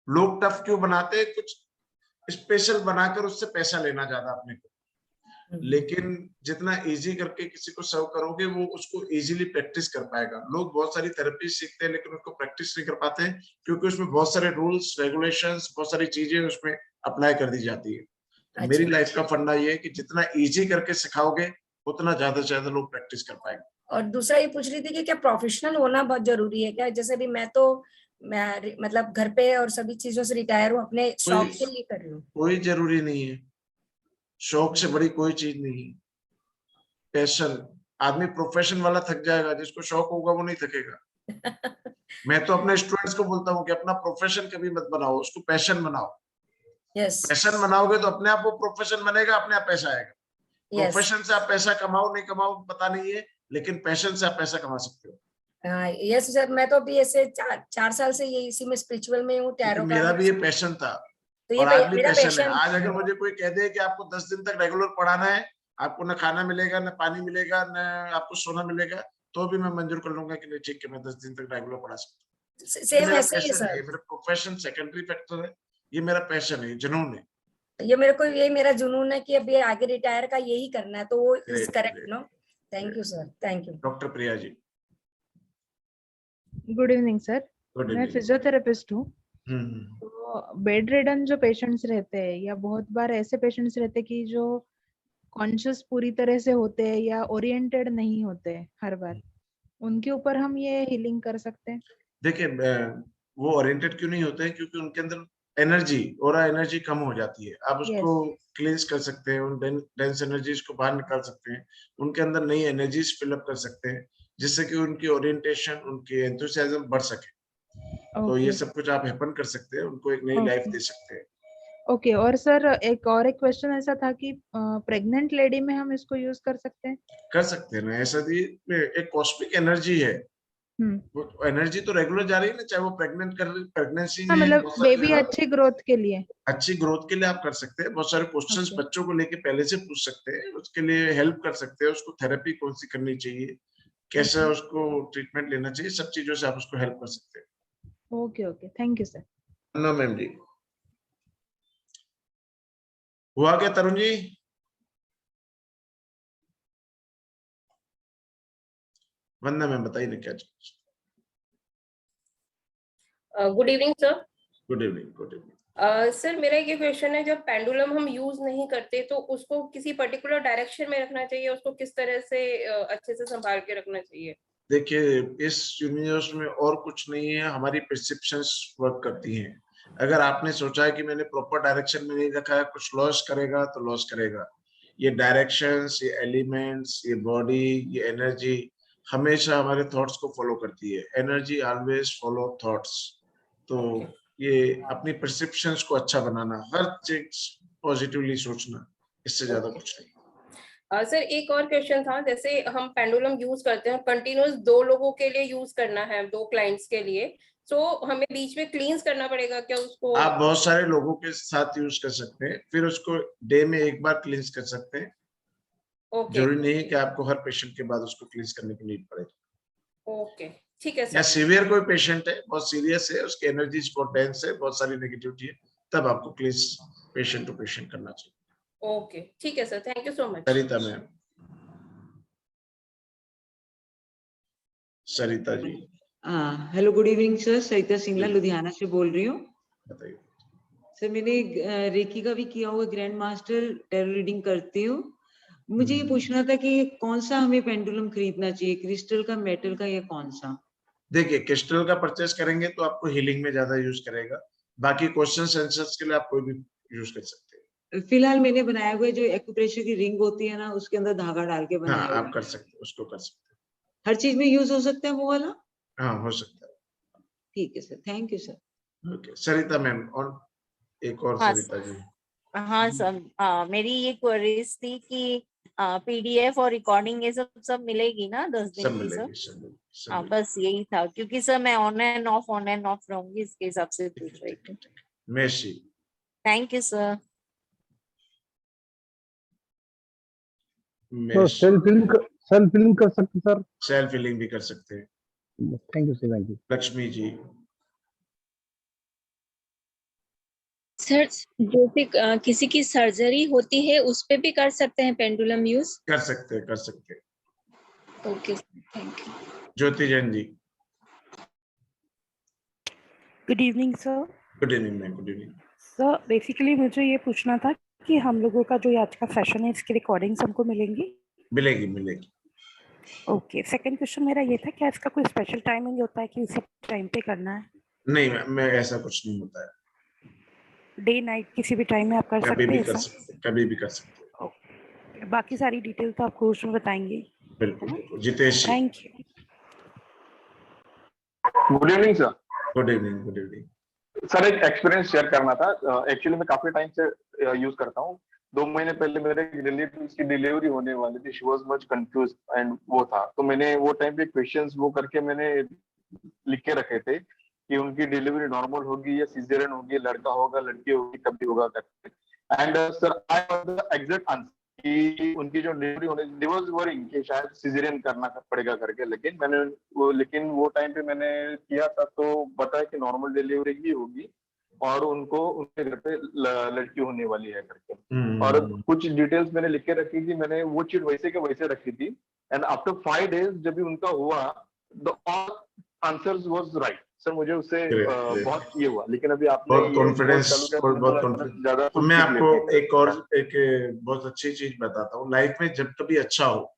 लोग टफ क्यों बनाते हैं, कुछ स्पेशल बनाकर उससे पैसा लेना ज्यादा अपने को। लेकिन जितना इजी करके किसी को सर्व करोगे वो उसको इजीली प्रैक्टिस कर पाएगा। लोग बहुत सारी थेरेपी सीखते हैं लेकिन उसको प्रैक्टिस नहीं कर पाते हैं क्योंकि उसमें बहुत सारे रूल्स रेगुलेशंस, बहुत सारी चीजें उसमें अप्लाई कर दी जाती है। तो मेरी लाइफ का फंडा ये है कि जितना इजी करके सिखाओगे उतना ज्यादा से ज्यादा लोग प्रैक्टिस कर पाएंगे। और दूसरा ये पूछ रही थी कि क्या प्रोफेशनल होना बहुत जरूरी है क्या? जैसे भी मैं मतलब घर पे और सभी चीजों से रिटायर हूँ, अपने शौक के लिए कर रही हूँ। कोई जरूरी नहीं है, शौक से बड़ी कोई चीज नहीं है। पैशन, आदमी प्रोफेशन वाला थक जाएगा, जिसको शौक होगा वो नहीं थकेगा। मैं तो अपने स्टूडेंट्स को बोलता हूँ कि अपना प्रोफेशन कभी मत बनाओ, उसको पैशन बनाओ। पैशन बनाओगे तो अपने आप वो प्रोफेशन बनेगा, अपने आप पैसा आएगा। प्रोफेशन से आप पैसा कमाओ नहीं कमाओ पता नहीं है, लेकिन पैशन से आप पैसा कमा सकते हो। यस सर, मैं तो अभी ऐसे 4 साल से ये इसी में स्पिरिचुअल में हूँ। टैरो का मेरा भी ये पैशन था तो और आज भी पैशन है। आज अगर मुझे कोई कह दे कि आपको 10 दिन तक रेगुलर पढ़ाना है, आपको न खाना मिलेगा, न पानी मिलेगा, न आपको सोना मिलेगा, तो भी मैं मंजूर कर लूंगा कि नहीं ठीक है मैं 10 दिन तक रेगुलर पढ़ा सकता हूँ। सेम ऐसे ही सर, मेरा प्रोफेशन सेकेंडरी फैक्टर है, ये मेरा पैशन है, जुनून है। ये मेरा जुनून है कि अभी आगे रिटायर का यही करना है, तो वो is correct no. Thank you sir, thank you. Doctor Priya ji. Good evening sir, मैं फिजियोथेरेपिस्ट हूँ। तो बेड रिडन जो पेशेंट्स रहते हैं या बहुत बार ऐसे पेशेंट्स रहते हैं कि जो कॉन्शियस पूरी तरह से होते हैं या ओरिएंटेड नहीं होते हर बार, उनके ऊपर हम ये हीलिंग कर सकते हैं? देखिए वो ओरिएंटेड क्यों नहीं होते हैं, क्योंकि उनके अंदर एनर्जी कम हो जाती है। आप उसको क्लींस कर सकते हैं, उन डेंस एनर्जीज को बाहर निकाल सकते हैं, उनके अंदर नई एनर्जीज फिलअप कर सकते हैं जिससे कि उनकी ओरिएंटेशन, उनकी एंथुसियाज्म बढ़ सके। तो ये सब कुछ आप हैपन कर सकते हैं, उनको एक नई लाइफ दे सकते हैं। ओके और सर एक क्वेश्चन ऐसा था कि प्रेग्नेंट लेडी में हम इसको यूज कर सकते हैं? कर सकते हैं ना, ऐसा भी एक कॉस्मिक एनर्जी है। वो एनर्जी तो रेगुलर जा रही है ना, चाहे वो प्रेगनेंसी में मतलब बेबी अच्छी ग्रोथ के लिए आप कर सकते हैं। बहुत सारे क्वेश्चंस बच्चों को लेके पहले से पूछ सकते हैं, उसके लिए हेल्प कर सकते हैं। उसको थेरेपी कौन सी करनी चाहिए, कैसा उसको ट्रीटमेंट लेना चाहिए, सब चीजों से आप उसको हेल्प कर सकते हैं। Okay, thank you sir. No ma'am जी, हुआ क्या तरुण जी? वंदना मैम बताइए ना क्या चाहिए। Good evening sir. Good evening. Sir मेरा ये क्वेश्चन है, जब पेंडुलम हम यूज नहीं करते तो उसको किसी पर्टिकुलर डायरेक्शन में रखना चाहिए, उसको किस तरह से अच्छे से संभाल के रखना चाहिए? देखिए इस यूनिवर्स में और कुछ नहीं है, हमारी परसेप्शंस वर्क करती हैं। अगर आपने सोचा है कि मैंने प्रॉपर डायरेक्शन में नहीं रखा है, कुछ लॉस करेगा तो लॉस करेगा। ये डायरेक्शंस, ये एलिमेंट्स, ये बॉडी, ये एनर्जी हमेशा हमारे थॉट्स को फॉलो करती है। Energy always follow thoughts. तो ये अपनी परसेप्शंस को अच्छा बनाना, हर चीज पॉजिटिवली सोचना, इससे ज्यादा कुछ नहीं। सर एक और क्वेश्चन था, जैसे हम पेंडुलम यूज करते हैं कंटिन्यूस 2 लोगों के लिए यूज करना है, 2 क्लाइंट्स के लिए, तो हमें बीच में क्लींस करना पड़ेगा क्या उसको? आप बहुत सारे लोगों के साथ यूज कर सकते हैं, फिर उसको डे में एक बार क्लींस कर सकते हैं। जरूरी नहीं है कि आपको हर पेशेंट के बाद उसको क्लींस करने की नीड पड़े। ओके ठीक है सर। या सीवियर कोई पेशेंट है, बहुत सीरियस है, उसकी एनर्जीज बहुत डेंस है, बहुत सारी नेगेटिविटी है, तब आपको क्लींस पेशेंट टू पेशेंट करना चाहिए। ओके ठीक है sir, thank you so much. Sarita ma'am. Sarita ji. Hello good evening sir, Sarita Singla Ludhiana से बोल रही हूँ। बताइए सर। मैंने रेकी का भी किया हुआ, ग्रैंड मास्टर टैरो रीडिंग करती हूँ। मुझे ये पूछना था कि कौन सा हमें पेंडुलम खरीदना चाहिए, क्रिस्टल का, मेटल का, या कौन सा? देखिए क्रिस्टल का परचेस करेंगे तो आपको हीलिंग में ज्यादा यूज करेगा, बाकी क्वेश्चंस आंसर्स के लिए आप कोई भी यूज कर सकते हैं। फिलहाल मैंने बनाया हुआ जो एक्यूप्रेशर की रिंग होती है ना, उसके अंदर धागा डाल के बनाया हुआ। आप कर सकते हैं, उसको कर सकते हैं। हर चीज में यूज हो सकता है वो वाला? हाँ हो सकता है। ठीक है sir, thank you sir. Okay, Sarita ma'am और एक और हाँ सरिता जी। हाँ सर, मेरी ये क्वेरीज थी कि पीडीएफ और रिकॉर्डिंग ये सब मिलेगी ना 10 सब दिन की सर? मिलेगी, सब मिलेगी, सब हाँ मिलेगी। बस यही था, क्योंकि सर मैं ऑन एंड ऑफ रहूंगी, इसके हिसाब से पूछ रही थी। मेशी, थैंक यू सर। तो सेल्फ फिलिंग कर सकते सर? सेल्फ फिलिंग भी कर सकते हैं। Thank you sir, thank you. Lakshmi ji. Sir जैसे किसी की सर्जरी होती है उस पे भी कर सकते हैं पेंडुलम यूज? कर सकते हैं, कर सकते हैं। Okay, thank you. Jyoti Jain ji. Good evening sir. Good evening ma'am, good evening. Sir basically मुझे ये पूछना था कि हम लोगों का जो ये आज का सेशन है इसकी रिकॉर्डिंग्स हमको मिलेंगी? मिलेगी, मिलेगी। ओके, सेकंड क्वेश्चन मेरा ये था, क्या इसका कोई स्पेशल टाइमिंग होता है कि इसी टाइम पे करना है? नहीं मैं ऐसा कुछ नहीं होता है, डे नाइट किसी भी टाइम में आप कर सकते कभी भी हैं कर ऐसा? सकते हैं, कभी भी कर सकते हैं। बाकी सारी डिटेल तो आप कोर्स में बताएंगे। बिल्कुल बिल्कुल। Jitesh ji. Thank you. Good evening sir. Good evening, good evening. Sir एक एक्सपीरियंस शेयर करना था। एक्चुअली मैं काफी टाइम से यूज करता हूँ। 2 महीने पहले मेरे रिलेटिव की डिलीवरी होने वाली थी, she was much confuse and वो था, तो मैंने वो टाइम पे क्वेश्चंस वो करके मैंने लिख के रखे थे कि उनकी डिलीवरी नॉर्मल होगी या सिजेरियन होगी, लड़का होगा लड़की होगी, कब भी होगा करके। And sir I was the exact answer कि उनकी जो डिलीवरी होने, दे वाज वरिंग कि शायद सिजेरियन करना पड़ेगा करके, लेकिन वो टाइम पे मैंने किया था तो बताया कि नॉर्मल डिलीवरी ही होगी और उनको उनके घर पे लड़की होने वाली है करके। और कुछ डिटेल्स मैंने लिख के रखी थी, मैंने वो चीज वैसे के वैसे रखी थी। एंड आफ्टर 5 days जब भी उनका हुआ, the all answers was right. Sir मुझे उससे बहुत ये हुआ, लेकिन अभी आपने बहुत कॉन्फिडेंस, बहुत कॉन्फिडेंस। ज्यादा। तो मैं आपको एक बहुत अच्छी चीज बताता हूँ। लाइफ में जब कभी अच्छा हो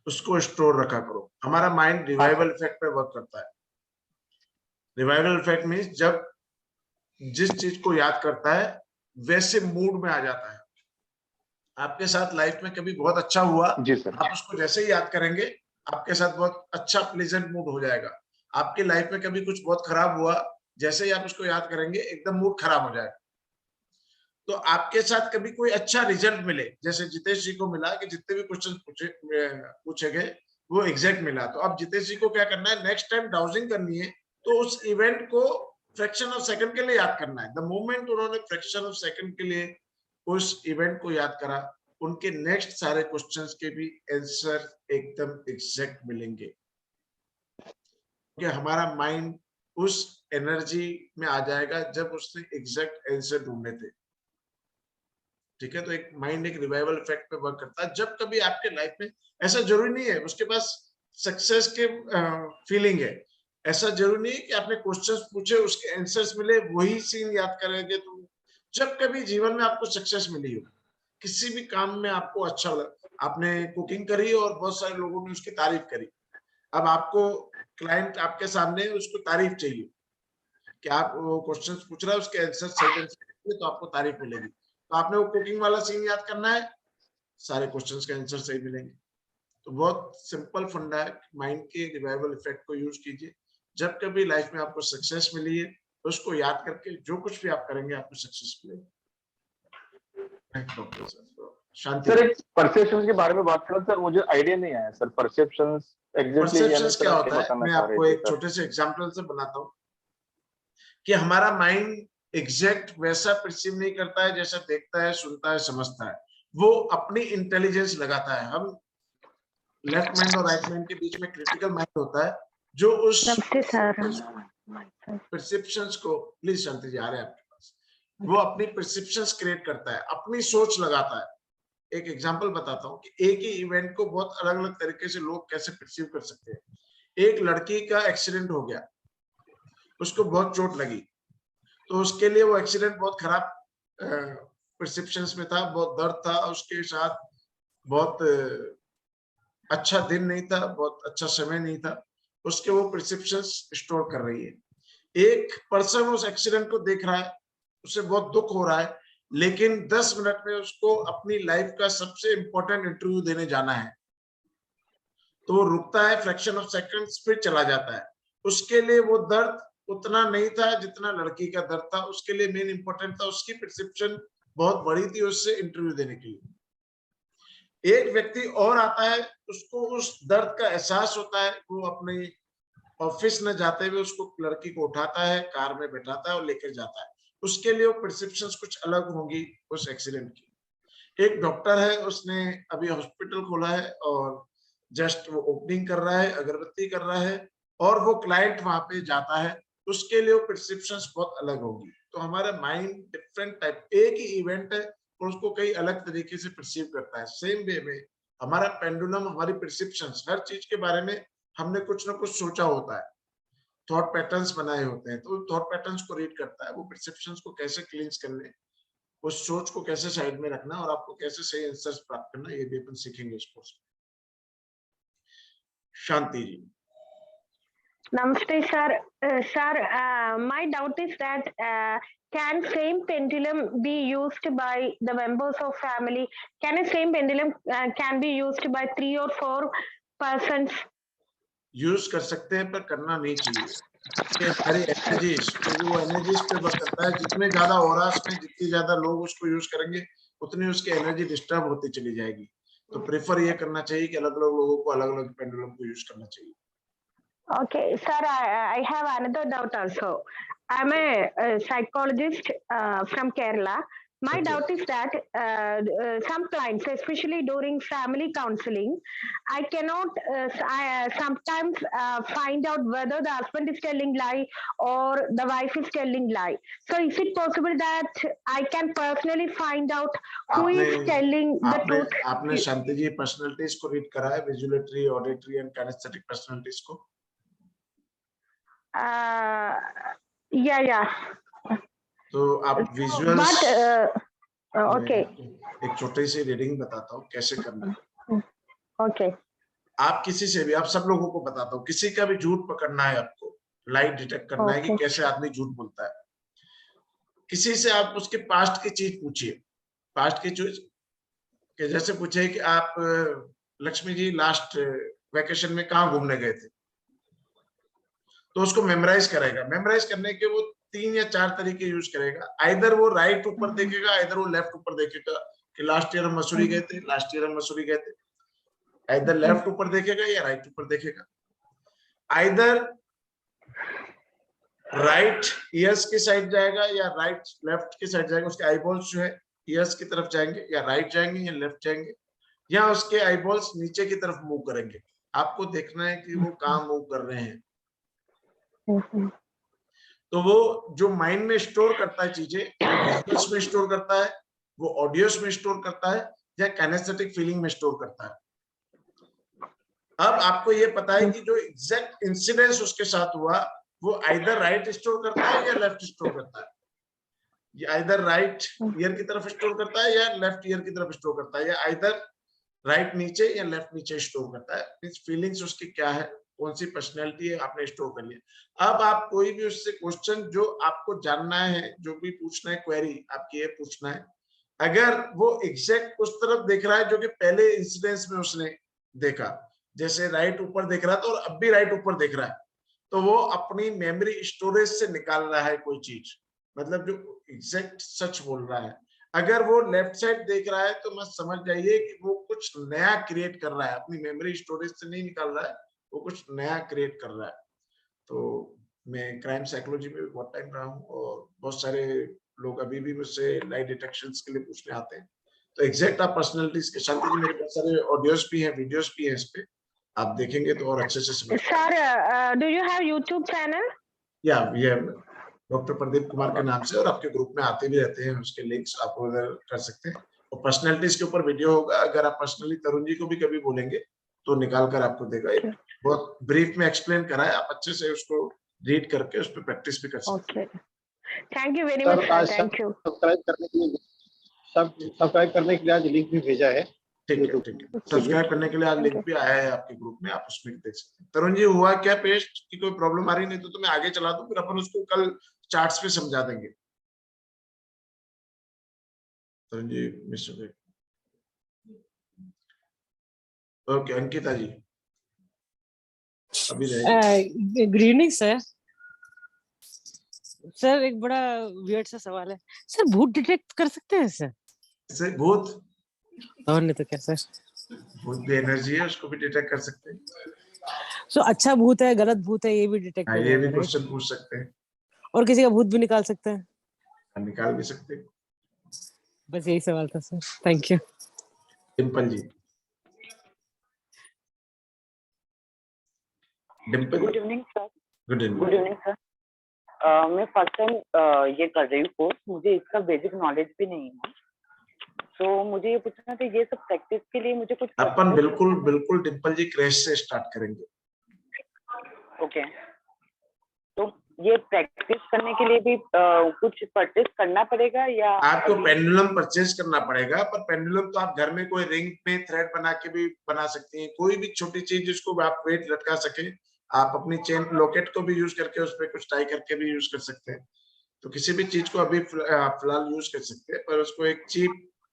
उसको स्टोर रखा करो। हमारा माइंड रिवाइवल इफेक्ट पे वर्क करता है। रिवाइवल इफेक्ट मीन्स जब जिस चीज को याद करता है वैसे मूड में आ जाता है। आपके साथ लाइफ में कभी बहुत अच्छा हुआ जी सर, आप उसको जैसे ही याद करेंगे आपके साथ बहुत अच्छा प्लेजेंट मूड हो जाएगा। आपके लाइफ में कभी कुछ बहुत खराब हुआ, जैसे ही आप उसको याद करेंगे एकदम मूड खराब हो जाएगा। तो आपके साथ कभी कोई अच्छा रिजल्ट मिले, जैसे जितेश जी को मिला कि जितने भी क्वेश्चन पूछे गए वो एग्जैक्ट मिला, तो अब जितेश जी को क्या करना है, नेक्स्ट टाइम डाउजिंग करनी है तो उस इवेंट को फ्रैक्शन ऑफ सेकंड के लिए याद करना है। द मोमेंट उन्होंने फ्रैक्शन ऑफ सेकंड के लिए उस इवेंट को याद करा, उनके नेक्स्ट सारे क्वेश्चंस के भी आंसर एकदम एग्जैक्ट मिलेंगे, क्योंकि हमारा माइंड उस एनर्जी में आ जाएगा जब उसने एग्जैक्ट आंसर ढूंढे थे। ठीक है, तो एक माइंड एक रिवाइवल इफेक्ट पे वर्क करता है। जब कभी आपके लाइफ में, ऐसा जरूरी नहीं है उसके पास सक्सेस के फीलिंग है, ऐसा जरूरी नहीं है कि आपने क्वेश्चंस पूछे उसके आंसर्स मिले वही सीन याद करेंगे। तो जब कभी जीवन में आपको सक्सेस मिली हो, किसी भी काम में आपको अच्छा लगा, आपने कुकिंग करी और बहुत सारे लोगों ने उसकी तारीफ करी, अब आपको क्लाइंट आपके सामने उसको तारीफ चाहिए कि आप वो क्वेश्चंस पूछ रहा है उसके आंसर सही तो आपको तारीफ मिलेगी। तो आपने वो कुकिंग वाला सीन याद करना है, सारे क्वेश्चंस के आंसर सही मिलेंगे। तो बहुत सिंपल फंडा है, माइंड के रिवाइवल इफेक्ट को यूज कीजिए। जब कभी लाइफ में आपको सक्सेस मिली है तो उसको याद करके जो कुछ भी आप करेंगे आपको सक्सेस मिलेगी। शांति सर एक परसेप्शंस के बारे में बात करें सर, मुझे आइडिया नहीं आया सर परसेप्शंस परसेप्शंस क्या होता है, मैं आपको एक छोटे से एग्जांपल से बनाता हूँ कि हमारा माइंड एग्जैक्ट वैसा परसीव नहीं करता है जैसा देखता है, सुनता है, समझता है। वो अपनी इंटेलिजेंस लगाता है। हम लेफ्ट माइंड और राइट माइंड के बीच में क्रिटिकल माइंड होता है जो उस परसेप्शंस को, प्लीज शांति जी आ रहे हैं आपके पास, वो अपनी परसेप्शंस क्रिएट करता है, अपनी सोच लगाता है। एक एग्जांपल बताता हूँ कि एक ही इवेंट को बहुत अलग अलग तरीके से लोग कैसे परसीव कर सकते हैं। एक लड़की का एक्सीडेंट हो गया, उसको बहुत चोट लगी, तो उसके लिए वो एक्सीडेंट बहुत खराब परसेप्शंस में था, बहुत दर्द था, उसके साथ बहुत अच्छा दिन नहीं था, बहुत अच्छा समय नहीं था, उसके वो परसेप्शंस स्टोर कर रही है। एक पर्सन उस एक्सीडेंट को देख रहा है, उसे बहुत दुख हो रहा है, लेकिन 10 मिनट में उसको अपनी लाइफ का सबसे इंपॉर्टेंट इंटरव्यू देने जाना है, तो वो रुकता है, फ्रैक्शन ऑफ सेकंड्स फिर चला जाता है। उसके लिए वो दर्द उतना नहीं था जितना लड़की का दर्द था। उसके लिए मेन इंपॉर्टेंट था, उसकी परसेप्शन बहुत बड़ी थी उससे इंटरव्यू देने के लिए। एक व्यक्ति और आता है, उसको उस दर्द का एहसास होता है, वो अपने ऑफिस में जाते हुए उसको लड़की को उठाता है, कार में बैठाता है और लेकर जाता है। उसके लिए वो परसेप्शंस कुछ अलग होंगी उस एक्सीडेंट की। एक डॉक्टर है, उसने अभी हॉस्पिटल खोला है और जस्ट वो ओपनिंग कर रहा है, अगरबत्ती कर रहा है और वो क्लाइंट वहां पे जाता है, उसके लिए वो परसेप्शंस बहुत अलग होगी। तो हमारा माइंड डिफरेंट टाइप, एक ही इवेंट है और उसको कई अलग तरीके से परसीव करता है। सेम वे में हमारा पेंडुलम, हमारी परसेप्शंस, हर चीज के बारे में हमने कुछ ना कुछ सोचा होता है, थॉट पैटर्न्स बनाए होते हैं, तो थॉट पैटर्न्स को रीड करता है, वो परसेप्शंस को कैसे क्लींस करने, उस सोच को कैसे साइड में रखना और आपको कैसे सही आंसर्स प्राप्त करना, ये भी अपन सीखेंगे इस कोर्स में। शांति जी। Namaste, sir. My doubt is that can same pendulum be used by the members of family? Can a same pendulum can be used by 3 or 4 persons? Use कर सकते हैं पर करना नहीं चाहिए। ये सारी एनर्जीज, तो वो एनर्जीज पे वर्क करता है। जितने ज्यादा ऑरास में जितनी ज्यादा लोग उसको यूज करेंगे, उतनी उसकी एनर्जी डिस्टर्ब होती चली जाएगी। तो प्रेफर ये करना चाहिए कि अलग अलग लोगों को अलग अलग पेंडुलम को यूज करना चाहिए। Okay, sir, I have another doubt also. I'm a psychologist from Kerala. My doubt is that some clients, especially during family counseling, I cannot sometimes find out whether the husband is telling lie or the wife is telling lie. So is it possible that I can personally find out who is telling the truth? आपने शांति जी personalities को read करा है, विजुअलेटरी, auditory and kinaesthetic personalities को? Yeah. तो आप visuals, okay, एक छोटी सी reading बताता हूँ कैसे करना है। ओके, आप किसी से भी, आप सब लोगों को बताता हूँ, किसी का भी झूठ पकड़ना है आपको, लाइट डिटेक्ट करना है कि कैसे आदमी झूठ बोलता है। किसी से आप उसके पास्ट की चीज पूछिए, पास्ट की चीज के जैसे पूछे कि आप लक्ष्मी जी लास्ट वेकेशन में कहाँ घूमने गए थे, तो उसको मेमोराइज करेगा। मेमोराइज करने के वो 3 या 4 तरीके यूज करेगा। आइदर वो राइट ऊपर देखेगा, आइदर वो लेफ्ट ऊपर देखेगा कि लास्ट ईयर हम मसूरी गए थे, लास्ट ईयर हम मसूरी गए थे। आइदर लेफ्ट ऊपर देखेगा या राइट ऊपर देखेगा। आइदर राइट ईयर्स की साइड जाएगा या राइट लेफ्ट की साइड जाएगा। उसके आईबॉल्स जो है ईयर्स की तरफ जाएंगे, या राइट जाएंगे या लेफ्ट जाएंगे, या उसके आईबॉल्स नीचे की तरफ मूव करेंगे। आपको देखना है कि वो कहाँ मूव कर रहे हैं। तो वो जो माइंड में स्टोर करता है चीजें, विजुअल्स में स्टोर करता है, वो ऑडियोस में स्टोर करता है, या काइनेस्थेटिक फीलिंग में स्टोर करता है। अब आपको ये पता है कि जो एग्जैक्ट इंसिडेंस उसके साथ हुआ, वो आइदर राइट स्टोर करता है या लेफ्ट स्टोर करता है। ये आइदर राइट ईयर की तरफ स्टोर करता है या लेफ्ट ईयर की तरफ स्टोर करता है, या आइदर राइट नीचे या लेफ्ट नीचे स्टोर करता है। फीलिंग्स उसकी क्या है, कौन सी पर्सनैलिटी है, आपने स्टोर कर लिया। अब आप कोई भी उससे क्वेश्चन जो आपको जानना है, जो भी पूछना है, क्वेरी आपकी ये पूछना है, अगर वो एग्जैक्ट उस तरफ देख रहा है जो कि पहले इंसिडेंस में उसने देखा, जैसे राइट ऊपर देख रहा था और अब भी राइट ऊपर देख रहा है, तो वो अपनी मेमोरी स्टोरेज से निकाल रहा है कोई चीज, मतलब जो एग्जैक्ट सच बोल रहा है। अगर वो लेफ्ट साइड देख रहा है तो मत समझ जाइए कि वो कुछ नया क्रिएट कर रहा है, अपनी मेमोरी स्टोरेज से नहीं निकाल रहा है, वो कुछ नया क्रिएट कर रहा है। तो मैं क्राइम साइकोलॉजी में भी बहुत टाइम रहा हूँ और बहुत सारे लोग अभी भी मुझसे लाई डिटेक्शंस के लिए पूछने आते हैं। तो एग्जैक्ट आप पर्सनैलिटीज के, शांति जी मेरे बहुत सारे ऑडियोस भी हैं, वीडियोस भी हैं, इस पे आप देखेंगे तो और अच्छे से समझ। Sir, do you have YouTube channel? या ये डॉक्टर प्रदीप कुमार के नाम से, और आपके ग्रुप में आते भी रहते हैं, उसके लिंक्स आप उधर कर सकते हैं। और पर्सनैलिटीज के ऊपर वीडियो होगा, अगर आप पर्सनली तरुण जी को भी कभी बोलेंगे तो निकाल कर आपको देगा। बहुत ब्रीफ में एक्सप्लेन करा है, आप अच्छे से उसको रीड करके उस पर प्रैक्टिस भी कर सकते हैं। Thank you very much sir, thank you. Subscribe करने के लिए आज लिंक भी भेजा है। ठीक है, ठीक है। सब्सक्राइब करने के लिए आज लिंक भी आया है आपके ग्रुप में, आप उसमें देख सकते हैं। तरुण जी हुआ क्या पेस्ट की कोई प्रॉब्लम आ रही? नहीं तो मैं आगे चला दूं, फिर अपन उसको कल चार्ट्स पे समझा देंगे। Tarun ji mister, okay. अंकिता जी अभी गुड इवनिंग सर। सर एक बड़ा वियर्ड सा सवाल है सर, भूत डिटेक्ट कर सकते हैं सर? इससे भूत, और नहीं तो क्या सर? भूत भी एनर्जी है, उसको भी डिटेक्ट कर सकते हैं। सो अच्छा भूत है, गलत भूत है, ये भी डिटेक्ट हाँ, हो ये जाएगा, भी right? क्वेश्चन पूछ सकते हैं और किसी का भूत भी निकाल सकते हैं? निकाल भी सकते हैं। बस यही सवाल था sir, thank you. Dimple ji, Dimple. Good evening sir. Good evening. Good evening sir. मैं फर्स्ट टाइम ये कर रही हूँ कोर्स, मुझे इसका बेसिक नॉलेज भी नहीं है, तो मुझे ये पूछना था ये सब प्रैक्टिस के लिए मुझे कुछ अपन बिल्कुल डिम्पल जी क्रैश से स्टार्ट करेंगे। ओके, तो ये प्रैक्टिस करने के लिए भी कुछ परचेज करना पड़ेगा या आपको पेंडुलम परचेज करना पड़ेगा, पर पेंडुलम तो आप घर में कोई रिंग में थ्रेड बना के भी बना सकती हैं, कोई भी छोटी चीज जिसको आप वेट लटका सके, आप अपनी चेन लॉकेट को भी यूज करके उस पर कुछ टाई करके भी यूज कर सकते हैं। तो किसी भी चीज को अभी फिलहाल यूज कर सकते हैं, पर उसको एक चीप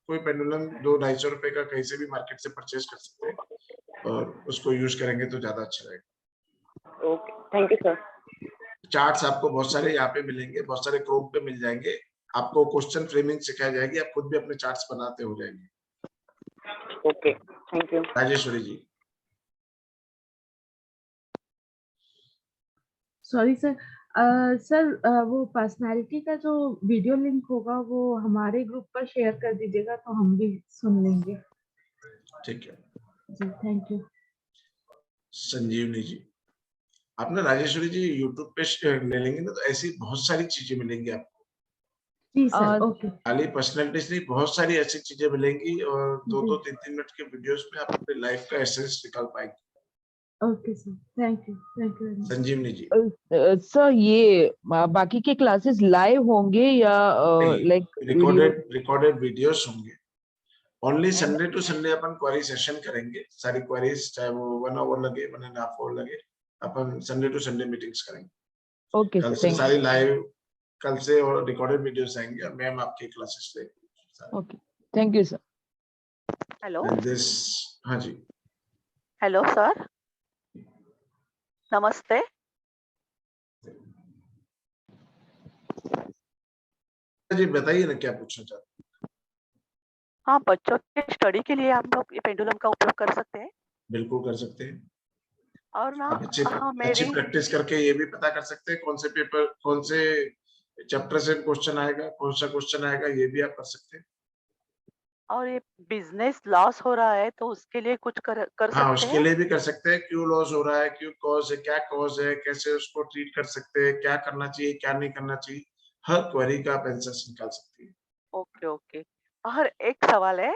कोई पेंडुलम 200-250 रुपए का कहीं से भी मार्केट से परचेज कर सकते हैं, और उसको यूज करेंगे तो ज्यादा अच्छा रहेगा। Okay, thank you sir. Charts आपको बहुत सारे यहाँ पे मिलेंगे, बहुत सारे क्रोम पे मिल जाएंगे, आपको क्वेश्चन फ्रेमिंग सिखाई जाएगी, आप खुद भी अपने चार्ट्स बनाते हो जाएंगे। Okay, thank you. Rajeshwari ji. Sorry sir, वो पर्सनालिटी का जो वीडियो लिंक होगा वो हमारे ग्रुप पर शेयर कर दीजिएगा तो हम भी सुन लेंगे। ठीक है जी, थैंक यू। संजीवनी जी, आप ना राजेश्वरी जी यूट्यूब पे ले लेंगे ना, तो ऐसी बहुत सारी चीजें मिलेंगी आपको। जी सर, ओके। खाली पर्सनैलिटीज नहीं, बहुत सारी ऐसी चीजें मिलेंगी, और 2-2, 3-3 मिनट के वीडियोस में आप अपने लाइफ का एसेंस निकाल पाएंगे। Okay sir, thank you very much. Sanjeevani ji. Sir ये बाकी के क्लासेस लाइव होंगे या लाइक रिकॉर्डेड वीडियोस होंगे? ओनली संडे टू संडे अपन क्वेरी सेशन करेंगे, सारी क्वेरीज, चाहे वो 1 आवर लगे 1.5 आवर लगे, अपन संडे टू संडे मीटिंग्स करेंगे। ओके, कल से सारी लाइव, कल से और रिकॉर्डेड वीडियोस आएंगे, और मैम आपकी क्लासेस लेंगे। Okay, thank you sir. Hello. हाँ जी। हेलो सर, नमस्ते। जी बताइए ना, क्या पूछना चाहते हैं? हाँ, बच्चों के स्टडी के लिए हम लोग ये पेंडुलम का उपयोग कर सकते हैं? बिल्कुल कर सकते हैं। और ना अच्छी मेरी प्रैक्टिस करके ये भी पता कर सकते हैं कौन से पेपर, कौन से चैप्टर से क्वेश्चन आएगा, कौन सा क्वेश्चन आएगा, ये भी आप कर सकते हैं। और ये बिजनेस लॉस हो रहा है तो उसके लिए कुछ कर सकते हाँ, हैं? उसके लिए भी कर सकते हैं। क्यों लॉस हो रहा है, क्यों कॉज है, क्या कॉज है, कैसे उसको ट्रीट कर सकते हैं, क्या करना चाहिए, क्या नहीं करना चाहिए, हर क्वेरी का आप आंसर निकाल सकती है। Okay okay. और एक सवाल है,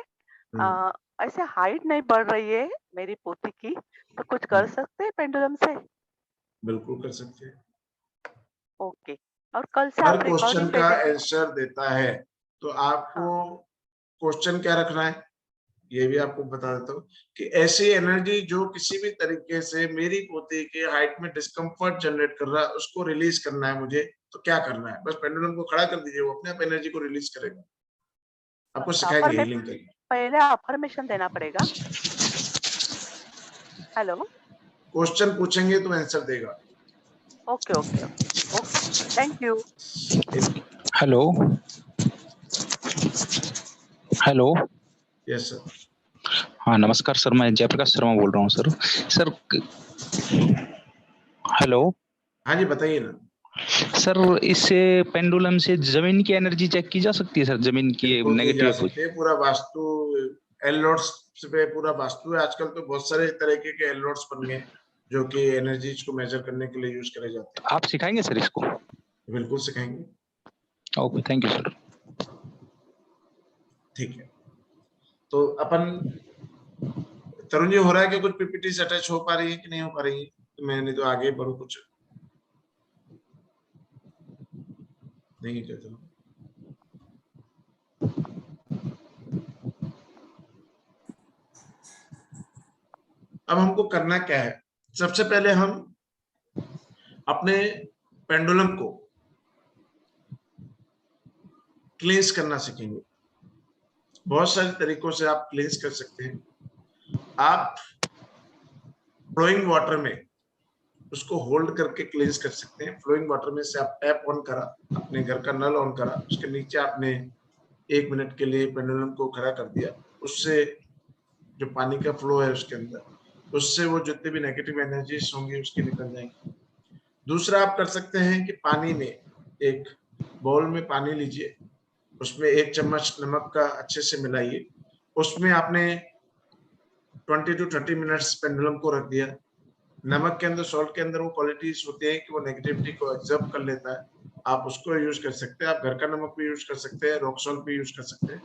ऐसे हाइट नहीं बढ़ रही है मेरी पोती की, तो कुछ कर सकते हैं पेंडुलम से? बिल्कुल कर सकते हैं। ओके। और कल से हर आप क्वेश्चन रिकॉर्डिंग का भेजेंगे? आंसर देता है, तो आपको क्वेश्चन क्या रखना है ये भी आपको बता देता हूँ, कि ऐसी एनर्जी जो किसी भी तरीके से मेरी पोती के हाइट में डिस्कम्फर्ट जनरेट कर रहा है, उसको रिलीज करना है मुझे, तो क्या करना है? बस पेंडुलम को खड़ा कर दीजिए, वो अपने आप एनर्जी को रिलीज करेगा। आपको सिखाएंगे हीलिंग करके। पहले अफर्मेशन देना पड़ेगा। हेलो, क्वेश्चन पूछेंगे तो आंसर देगा। Okay okay okay, thank you. Hello hello. Yes sir. हाँ नमस्कार सर, मैं जयप्रकाश शर्मा बोल रहा हूँ सर। Sir hello. हाँ जी बताइए ना। सर इससे पेंडुलम से जमीन की एनर्जी चेक की जा सकती है सर? जमीन की नेगेटिव पूरा वास्तु एलॉट्स पे पूरा वास्तु है। आजकल तो बहुत सारे तरीके के एलॉट्स बन गए जो कि एनर्जीज को मेजर करने के लिए यूज करे जाते हैं। आप सिखाएंगे सर इसको? बिल्कुल सिखाएंगे। Okay, thank you sir. ठीक है, तो अपन तरुण जी, हो रहा है कि कुछ पीपीटी से अटैच हो पा रही है कि नहीं हो पा रही है? तो मैंने तो आगे बढ़ो, कुछ नहीं कहता हूँ। अब हमको करना क्या है? सबसे पहले हम अपने पेंडुलम को क्लींस करना सीखेंगे। बहुत सारे तरीकों से आप क्लींस कर सकते हैं। आप फ्लोइंग वाटर में उसको होल्ड करके क्लींस कर सकते हैं। फ्लोइंग वाटर में से आप टैप ऑन करा, अपने घर का नल ऑन करा, उसके नीचे आपने 1 मिनट के लिए पेंडुलम को खड़ा कर दिया, उससे जो पानी का फ्लो है उसके अंदर, उससे वो जितने भी नेगेटिव एनर्जीज होंगी उसकी निकल जाएंगी। दूसरा आप कर सकते हैं कि पानी में, एक बाउल में पानी लीजिए, उसमें 1 चम्मच नमक का अच्छे से मिलाइए, उसमें आपने 20 to 30 मिनट्स पेंडुलम को रख दिया। नमक के अंदर, सॉल्ट के अंदर वो क्वालिटीज होती है कि वो नेगेटिविटी को एब्जॉर्ब कर लेता है, आप उसको यूज कर सकते हैं। आप घर का नमक भी यूज कर सकते हैं, रॉक सॉल्ट भी यूज कर सकते हैं,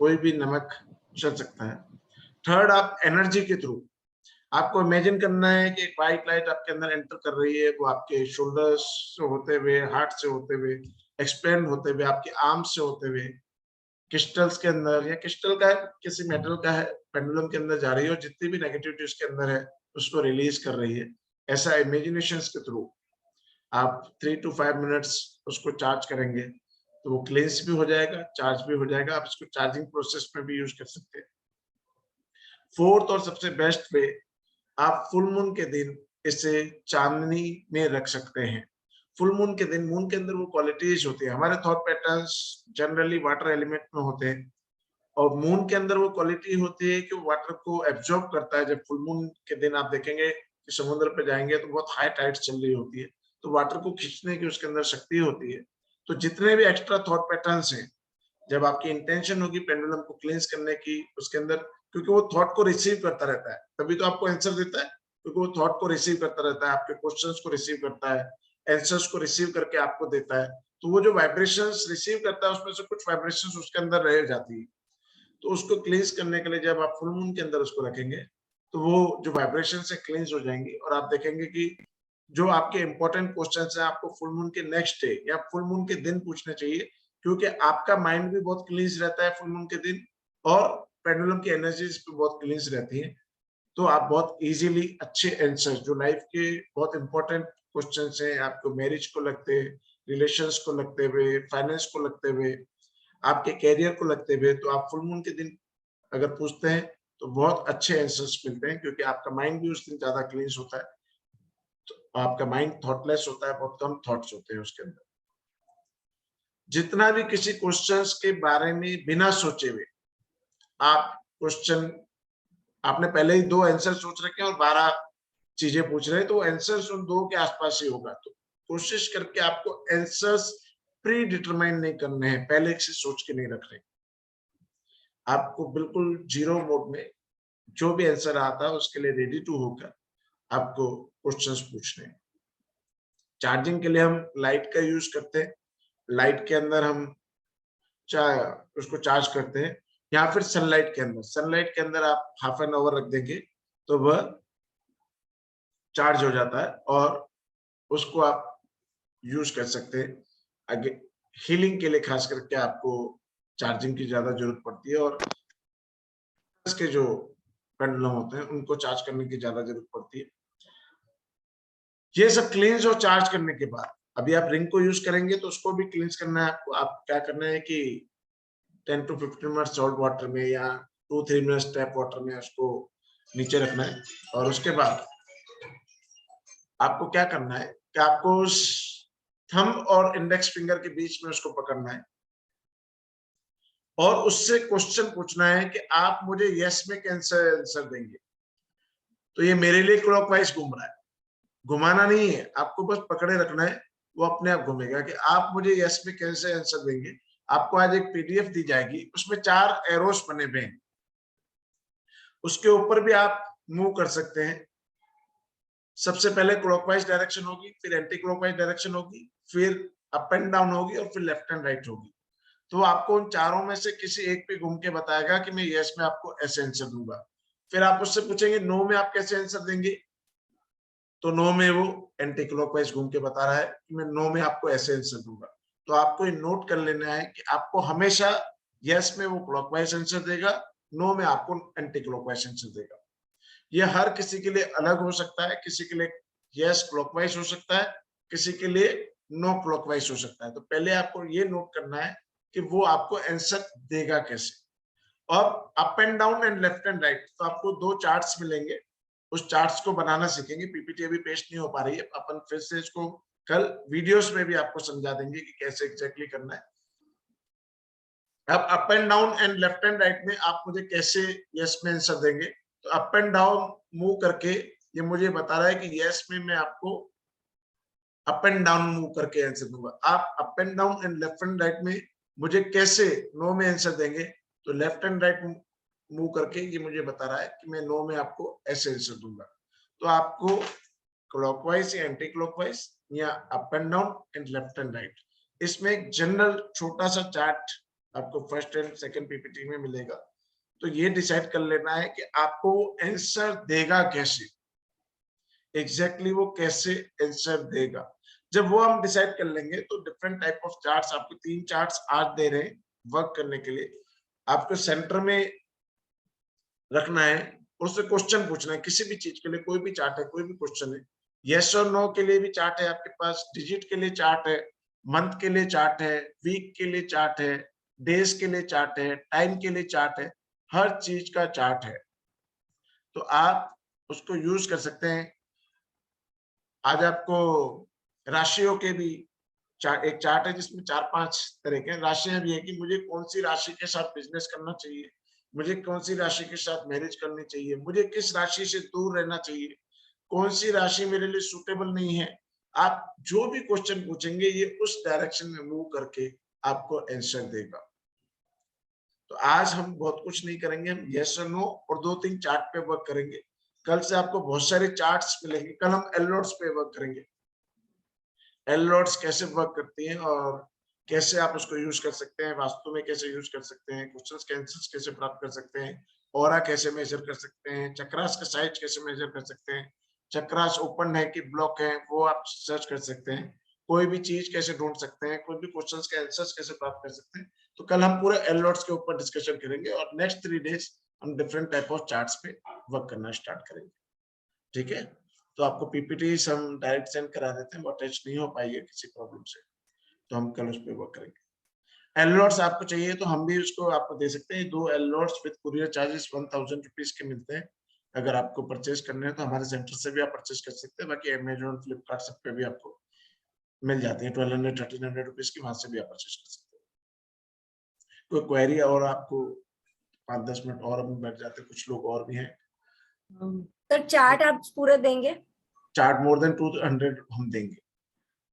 कोई भी नमक चल सकता है। थर्ड, आप एनर्जी के थ्रू, आपको इमेजिन करना है कि एक व्हाइट लाइट आपके अंदर एंटर कर रही है, वो आपके शोल्डर्स से होते हुए, हार्ट से होते हुए, एक्सपेंड होते हुए, आपके आर्म से होते हुए क्रिस्टल्स के अंदर, या क्रिस्टल का है, किसी मेटल का है, पेंडुलम के अंदर जा रही है और जितनी भी नेगेटिविटी उसके अंदर है उसको रिलीज कर रही है। ऐसा इमेजिनेशंस के थ्रू आप 3 to 5 मिनट्स उसको चार्ज करेंगे तो वो क्लींस भी हो जाएगा, चार्ज भी हो जाएगा। आप इसको चार्जिंग प्रोसेस में भी यूज कर सकते हैं। फोर्थ और सबसे बेस्ट वे, आप फुल मून के दिन इसे चांदनी में रख सकते हैं। फुल मून के दिन, मून के अंदर वो क्वालिटीज होती है, हमारे thought patterns generally water element में होते हैं और मून के अंदर वो क्वालिटी होती है कि वो वाटर को एब्जॉर्ब करता है। जब फुल मून के दिन आप देखेंगे कि समुद्र पे जाएंगे तो बहुत हाई टाइड्स चल रही होती है, तो वाटर को खींचने की उसके अंदर शक्ति होती है। तो जितने भी एक्स्ट्रा थॉट पैटर्न्स हैं, जब आपकी इंटेंशन होगी पेंडुलम को क्लींस करने की, उसके अंदर, क्योंकि वो थॉट को रिसीव करता रहता है, तभी तो आपको आंसर देता है, क्योंकि वो थॉट को रिसीव करता रहता है, आपके क्वेश्चंस को रिसीव करता है, आंसर्स को रिसीव करके आपको देता है। तो वो जो वाइब्रेशंस रिसीव करता है उसमें से कुछ वाइब्रेशंस उसके अंदर रह जाती है, तो उसको क्लींस करने के लिए जब आप फुल मून के अंदर उसको रखेंगे तो वो जो वाइब्रेशन से क्लींस हो जाएंगी और आप देखेंगे कि जो आपके इंपॉर्टेंट क्वेश्चंस हैं आपको फुल मून के नेक्स्ट डे या फुल मून के दिन पूछने चाहिए, क्योंकि आपका माइंड भी बहुत क्लींस रहता है फुल मून के दिन और पेंडुलम की एनर्जीज भी बहुत क्लींस रहती है। तो आप बहुत इजीली अच्छे आंसर, जो लाइफ के बहुत इंपॉर्टेंट क्वेश्चंस हैं, आपको मैरिज को लगते, रिलेशंस को लगते हुए, फाइनेंस को लगते हुए, आपके कैरियर को लगते हुए, तो आप फुल मून के दिन अगर पूछते हैं तो बहुत अच्छे आंसर्स मिलते हैं, क्योंकि आपका माइंड भी उस दिन ज्यादा क्लींस होता है, तो आपका माइंड थॉटलेस होता है, बहुत कम थॉट्स होते हैं उसके अंदर। जितना भी किसी क्वेश्चंस के बारे में बिना सोचे हुए आप क्वेश्चन, आपने पहले ही 2 आंसर सोच रखे और 12 चीजें पूछ रहे हैं, तो आंसर्स उन 2 के आसपास ही होगा। तो कोशिश करके आपको आंसर्स प्री डिटरमाइन नहीं करने हैं, पहले से सोच के नहीं रख रहे। आपको बिल्कुल जीरो मोड में जो भी आंसर आता है उसके लिए रेडी टू होकर आपको क्वेश्चंस पूछने हैं। चार्जिंग के लिए हम लाइट का यूज करते हैं, लाइट के अंदर हम उसको चार्ज करते हैं, या फिर सनलाइट के अंदर। सनलाइट के अंदर आप हाफ एन आवर रख देंगे तो वह चार्ज हो जाता है और उसको आप यूज कर सकते हैं। आगे हीलिंग के लिए खास करके आपको चार्जिंग की ज्यादा जरूरत पड़ती है और इसके जो पेंडुलम होते हैं उनको चार्ज करने की ज्यादा जरूरत पड़ती है। ये सब क्लींस और चार्ज करने के बाद अभी आप रिंग को यूज करेंगे तो उसको भी क्लींस करना है आपको। आप क्या करना है कि 10 to 15 मिनट सॉल्ट वाटर में या 2-3 मिनट टैप वाटर में उसको नीचे रखना है और उसके बाद आपको क्या करना है कि आपको उस थंब और इंडेक्स फिंगर के बीच में उसको पकड़ना है और उससे क्वेश्चन पूछना है कि आप मुझे यस में कैसे आंसर देंगे। तो ये मेरे लिए क्लॉकवाइज घूम रहा है, घुमाना नहीं है, आपको बस पकड़े रखना है, वो अपने आप घूमेगा कि आप मुझे यस में कैसे आंसर देंगे। आपको आज एक पीडीएफ दी जाएगी, उसमें 4 एरोस बने हुए हैं, उसके ऊपर भी आप मूव कर सकते हैं। सबसे पहले क्लॉकवाइज डायरेक्शन होगी, फिर एंटी क्लॉकवाइज डायरेक्शन होगी, फिर अप एंड डाउन होगी और फिर लेफ्ट एंड राइट होगी। तो आपको उन चारों में से किसी एक पे घूम के बताएगा कि मैं यस में आपको ऐसे आंसर दूंगा। फिर आप उससे पूछेंगे नो में आप कैसे आंसर देंगे, तो नो में वो एंटी क्लॉकवाइज घूम के बता रहा है कि मैं नो में आपको ऐसे आंसर दूंगा। तो आपको ये नोट कर लेना है कि आपको हमेशा यस में वो क्लॉकवाइज आंसर देगा, नो में आपको एंटी क्लॉकवाइज आंसर देगा। ये हर किसी के लिए अलग हो सकता है, किसी के लिए यस क्लॉकवाइज हो सकता है, किसी के लिए नो क्लॉकवाइज हो सकता है। तो पहले आपको ये नोट करना है कि वो आपको आंसर देगा कैसे। और up and down and left and right, तो आपको 2 चार्ट्स मिलेंगे, उस चार्ट्स को बनाना सीखेंगे। पीपीटी अभी पेश नहीं हो पा रही है, अपन फिर से इसको कल वीडियोस में भी आपको समझा देंगे कि कैसे एग्जैक्टली करना है। अब up and down and left and right में आप मुझे कैसे यस में आंसर देंगे? तो अप एंड डाउन मूव करके ये मुझे बता रहा है कि यस में मैं आपको अप एंड डाउन मूव करके आंसर दूंगा। आप up and down and left and right में मुझे कैसे नो में आंसर देंगे? तो लेफ्ट एंड राइट मूव करके ये मुझे बता रहा है कि मैं नो में आपको ऐसे आंसर दूंगा। तो आपको क्लॉकवाइज या एंटी क्लॉकवाइज या up and down and left and right, इसमें एक जनरल छोटा सा चार्ट आपको फर्स्ट एंड सेकंड पीपीटी में मिलेगा। तो ये डिसाइड कर लेना है कि आपको आंसर देगा कैसे, एग्जैक्टली वो कैसे आंसर देगा। जब वो हम डिसाइड कर लेंगे तो डिफरेंट टाइप ऑफ चार्ट्स, आपको 3 चार्ट्स आज दे रहे हैं वर्क करने के लिए। आपको सेंटर में रखना है, उससे क्वेश्चन पूछना है किसी भी चीज के लिए। कोई भी चार्ट है, कोई भी क्वेश्चन है, यस और नो के लिए भी चार्ट है आपके पास, डिजिट के लिए चार्ट है, मंथ के लिए चार्ट है, वीक के लिए चार्ट है, डेज के लिए चार्ट है, टाइम के लिए चार्ट है, हर चीज का चार्ट है। तो आप उसको यूज कर सकते हैं। आज आपको राशियों के भी एक चार्ट है जिसमें 4-5 तरह के राशियां भी है कि मुझे कौन सी राशि के साथ बिजनेस करना चाहिए, मुझे कौन सी राशि के साथ मैरिज करनी चाहिए, मुझे किस राशि से दूर रहना चाहिए, कौन सी राशि मेरे लिए सूटेबल नहीं है। आप जो भी क्वेश्चन पूछेंगे ये उस डायरेक्शन में मूव करके आपको आंसर देगा। तो आज हम बहुत कुछ नहीं करेंगे, हम यस और नो और 2-3 चार्ट पे वर्क करेंगे। कल से आपको बहुत सारे चार्ट्स मिलेंगे। कल हम एलओड्स पे वर्क करेंगे, एलओड्स कैसे वर्क करती हैं और कैसे आप उसको यूज कर सकते हैं, वास्तु में कैसे यूज कर सकते हैं, क्वेश्चंस के आंसर्स कैसे प्राप्त कर सकते हैं, ऑरा कैसे मेजर कर सकते हैं, चक्रास का साइज कैसे मेजर कर सकते हैं, चक्रास ओपन है कि ब्लॉक है वो आप सर्च कर सकते हैं, कोई भी चीज कैसे ढूंढ सकते हैं, कोई भी क्वेश्चंस के आंसर्स कैसे प्राप्त कर सकते हैं। तो कल हम पूरे एलओड्स के ऊपर डिस्कशन करेंगे और नेक्स्ट 3 डेज हम डिफरेंट टाइप ऑफ चार्ट्स पे वर्क करना स्टार्ट करेंगे। ठीक है, तो आपको पीपीटी हम डायरेक्ट सेंड करा देते हैं, वो अटैच नहीं हो पाई है किसी प्रॉब्लम से, तो हम कल उस पर वर्क करेंगे। एलओड्स आपको चाहिए तो हम भी उसको आपको दे सकते हैं। 2 एलओड्स विद कुरियर चार्जेस 1000 रुपीज के मिलते हैं। अगर आपको परचेज करने हैं तो हमारे सेंटर से भी आप परचेज कर सकते हैं, बाकी अमेजोन, फ्लिपकार्ट सब पे भी आपको मिल जाते हैं। 1200-1300 रुपीज की, वहां से भी आप परचेज कर सकते हैं। कोई क्वेरी और आपको 5-10 मिनट और हम बैठ जाते हैं, कुछ लोग और भी हैं। तो चार्ट आप पूरा देंगे? चार्ट मोर देन 200 हम देंगे।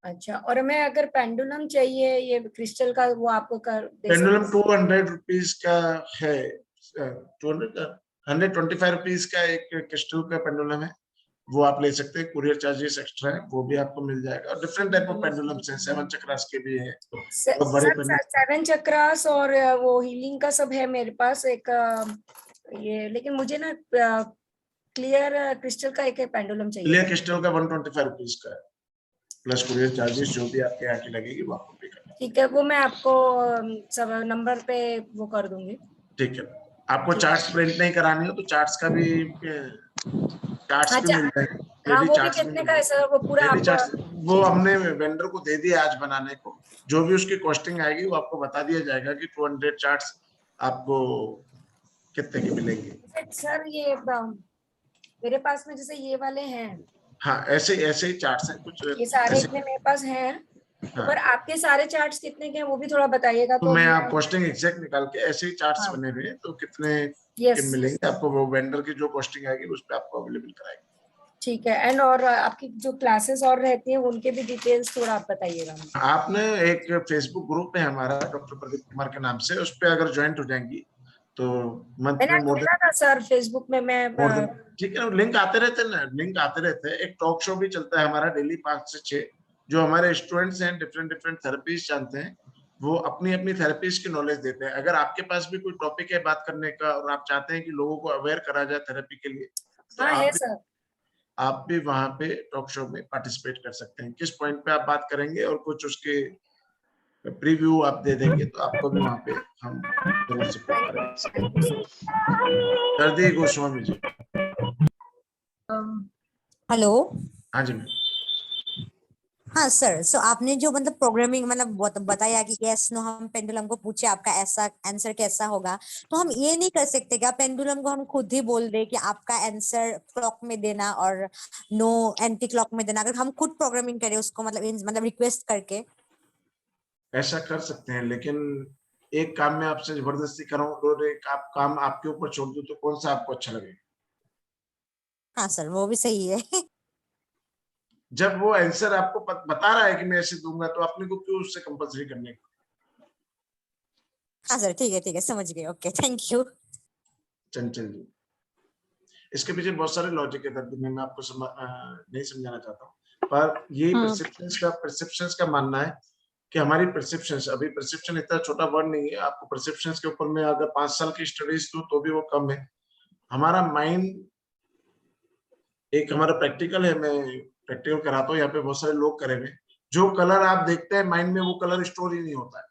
अच्छा, और हमें अगर पेंडुलम चाहिए ये क्रिस्टल का, वो आपको कर दे पेंडुलम 200 रुपीज का है, 125 रुपीज का एक क्रिस्टल का पेंडुलम है, वो आप ले सकते हैं। कुरियर चार्जेस एक्स्ट्रा है, वो भी आपको मिल जाएगा। और डिफरेंट टाइप ऑफ पेंडुलम्स हैं, 7 चक्रास के भी है, बहुत बड़े पेंडुलम। 7 चक्रास और वो हीलिंग का सब है मेरे पास एक ये, लेकिन मुझे ना क्लियर क्रिस्टल का एक पेंडुलम चाहिए। क्लियर क्रिस्टल का 125 रुपीज का है, प्लस कुरियर चार्जेस जो भी आपके यहाँ की लगेगी वो आपको पे करना। ठीक है, वो मैं आपको सब नंबर पे वो कर दूंगी। ठीक है, आपको चार्ट्स प्रिंट नहीं कराने हो तो चार्ट्स का भी चार्ट्स भी मिल जाएंगे। हाँ, वो भी कितने का है सर? वो पूरा आपको, वो हमने वेंडर को दे दिया आज बनाने को, जो भी उसकी कॉस्टिंग आएगी वो आपको बता दिया जाएगा कि 200 चार्ट्स आपको कितने के मिलेंगे। सर ये मेरे पास में जैसे ये वाले हैं, हाँ ऐसे ही चार्ट्स हैं कुछ, ये सारे इतने मेरे पास हैं। हाँ। पर आपके सारे चार्ट्स कितने के हैं वो भी थोड़ा बताइएगा। तो मैं आप कॉस्टिंग एग्जैक्ट निकाल के ऐसे ही चार्ट्स बने हुए हैं, तो कितने के मिलेंगे आपको, वो वेंडर की जो कॉस्टिंग आएगी उस पे आपको अवेलेबल कराएंगे। ठीक है, एंड और आपकी जो क्लासेस और रहती हैं उनके भी डिटेल्स थोड़ा आप बताइएगा। आपने एक फेसबुक ग्रुप है हमारा डॉक्टर प्रदीप कुमार के नाम से, उस पे अगर ज्वाइंट हो जाएंगी तो मंथ में मोर देन सर फेसबुक में मैं ठीक है, लिंक आते रहते हैं ना, लिंक आते रहते हैं। एक टॉक शो भी चलता है हमारा डेली 5 से 6, जो हमारे स्टूडेंट्स हैं डिफरेंट थेरेपीज जानते हैं, वो अपनी अपनी थेरेपीज की नॉलेज देते हैं। अगर आपके पास भी कोई टॉपिक है बात करने का और आप चाहते हैं कि लोगों को अवेयर करा जाए थेरेपी के लिए, तो आप भी वहां पे टॉक शो में पार्टिसिपेट कर सकते हैं। किस पॉइंट पे आप बात करेंगे और कुछ उसके प्रीव्यू आप दे देंगे तो आपको भी वहां पे हम जरूर सपोर्ट करेंगे। हरदी गोस्वामी जी। हेलो। हाँ जी मैम। हाँ सर, सो आपने जो मतलब प्रोग्रामिंग मतलब बताया कि यस नो हम पेंडुलम को पूछे आपका ऐसा आंसर कैसा होगा, तो हम ये नहीं कर सकते क्या पेंडुलम को हम खुद ही बोल दे कि आपका आंसर क्लॉक में देना और नो एंटी क्लॉक में देना, अगर हम खुद प्रोग्रामिंग करें उसको मतलब रिक्वेस्ट करके? ऐसा कर सकते हैं, लेकिन एक काम में आपसे जबरदस्ती कराऊं और एक आप काम आपके ऊपर छोड़ दूं तो कौन सा आपको अच्छा लगेगा? हाँ सर, वो भी सही है। जब वो आंसर आपको बता रहा है कि मैं ऐसे दूंगा, तो आपने को क्यों उससे कंपल्सरी करने का? हाँ सर, ठीक है, समझ गए। Okay, thank you. चंचल जी, इसके पीछे बहुत सारे लॉजिक है दर्द में, मैं आपको नहीं समझाना चाहता हूँ, पर ये हाँ। परसेप्शंस का मानना है कि हमारी परसेप्शंस, अभी परसेप्शन इतना छोटा वर्ड नहीं है, आपको परसेप्शंस के ऊपर में अगर 5 साल की स्टडीज दूं तो भी वो कम है। हमारा माइंड एक हमारा प्रैक्टिकल है, मैं प्रैक्टिकल कराता हूँ, यहाँ पे बहुत सारे लोग करे हुए, जो कलर आप देखते हैं माइंड में वो कलर स्टोर ही नहीं होता है।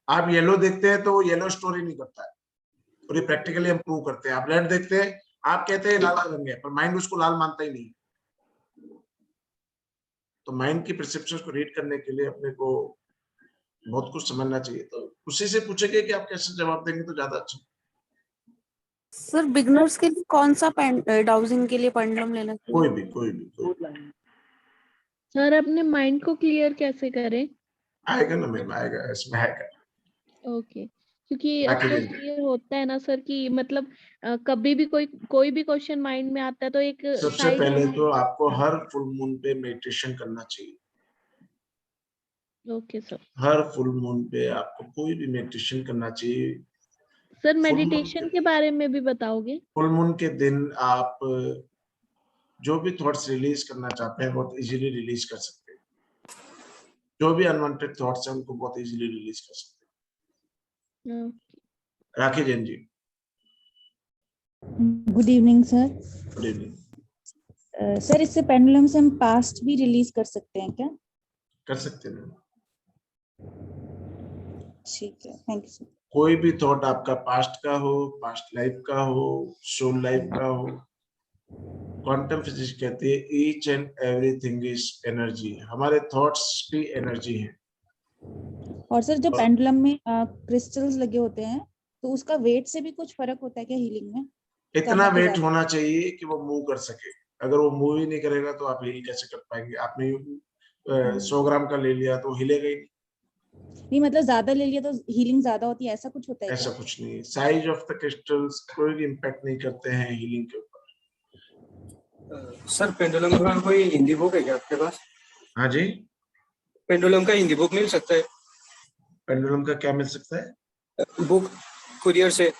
आप येलो देखते हैं तो वो येलो स्टोर ही नहीं करता है, और ये प्रैक्टिकली हम प्रूव करते हैं। आप रेड देखते हैं, आप कहते हैं लाल रंग है, पर माइंड उसको लाल मानता ही नहीं। तो माइंड की परसेप्शन को रीड करने के लिए अपने को बहुत कुछ समझना चाहिए, तो उसी से पूछेंगे कि आप कैसे जवाब देंगे तो ज्यादा अच्छा। सर बिगनर्स के लिए कौन सा डाउजिंग के लिए पेंडुलम लेना चाहिए? कोई भी। सर अपने माइंड को क्लियर कैसे करें? आएगा ना मैम, आएगा, इसमें आएगा। ओके, क्योंकि अक्सर ये होता है ना सर कि मतलब कभी भी कोई भी क्वेश्चन माइंड में आता है तो एक सबसे पहले तो आपको हर फुल मून पे मेडिटेशन करना चाहिए। Okay sir. हर फुल मून पे आपको कोई भी मेडिटेशन करना चाहिए। सर मेडिटेशन के बारे में भी बताओगे? फुल मून के दिन आप जो भी थॉट्स रिलीज करना चाहते हैं बहुत इजीली रिलीज कर सकते हैं। जो भी अनवांटेड थॉट्स हैं उनको बहुत इजीली रिलीज कर सकते हैं। Rakhi Jain ji, good evening sir. Good evening. Sir इससे पेंडुलम से हम पास्ट भी रिलीज कर सकते हैं क्या? कर सकते हैं। ठीक है, थैंक यू सर। कोई भी थॉट आपका पास्ट का हो, पास्ट लाइफ का हो, सोल लाइफ का हो, क्वांटम फिजिक्स कहती है each and everything is energy. हमारे थॉट्स भी एनर्जी हैं। और सर जो पेंडुलम में क्रिस्टल्स लगे होते हैं तो उसका वेट से भी कुछ फर्क होता है क्या हीलिंग में? इतना वेट होना चाहिए कि वो मूव कर सके। अगर वो मूव ही नहीं करेगा तो आप हील कैसे कर पाएंगे? आपने 100 ग्राम का ले लिया तो हिलेगा ही नहीं, मतलब ज्यादा ले लिया तो हीलिंग ज्यादा होती है, ऐसा कुछ होता है? ऐसा कुछ नहीं है। साइज ऑफ द क्रिस्टल्स कोई भी इम्पैक्ट नहीं करते हैं हीलिंग के ऊपर। सर पेंडुलम का कोई हिंदी बुक है क्या आपके पास? हाँ जी, पेंडुलम का हिंदी बुक मिल सकता है? पेंडुलम का क्या मिल सकता है? बुक कुरियर से।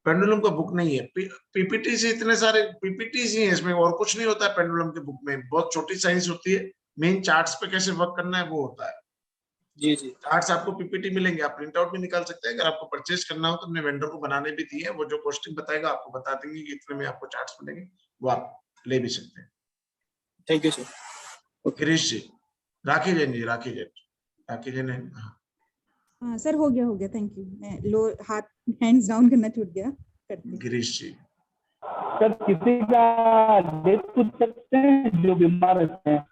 पेंडुलम का बुक नहीं है, पीपीटी से इतने सारे पीपीटी ही है इसमें, और कुछ नहीं होता है पेंडुलम के बुक में। बहुत छोटी साइंस होती है, मेन चार्ट्स पे कैसे वर्क करना है वो होता है। जी। चार्ट्स आपको पीपीटी मिलेंगे, आप प्रिंट आउट भी निकाल सकते हैं। अगर आपको परचेज करना हो तो अपने वेंडर को बनाने भी दिए, वो जो कॉस्टिंग बताएगा आपको बता देंगे कि इतने में आपको चार्ट्स मिलेंगे, वो आप ले भी सकते हैं। Thank you sir. Girish ji, Rakhi Jain ji, Rakhi Jain है। हाँ सर, हो गया, थैंक यू। मैं लो हाथ हैंड्स डाउन करना छूट गया। गिरीश जी, सर किसी का डेथ पूछ सकते हैं जो बीमार रहते हैं?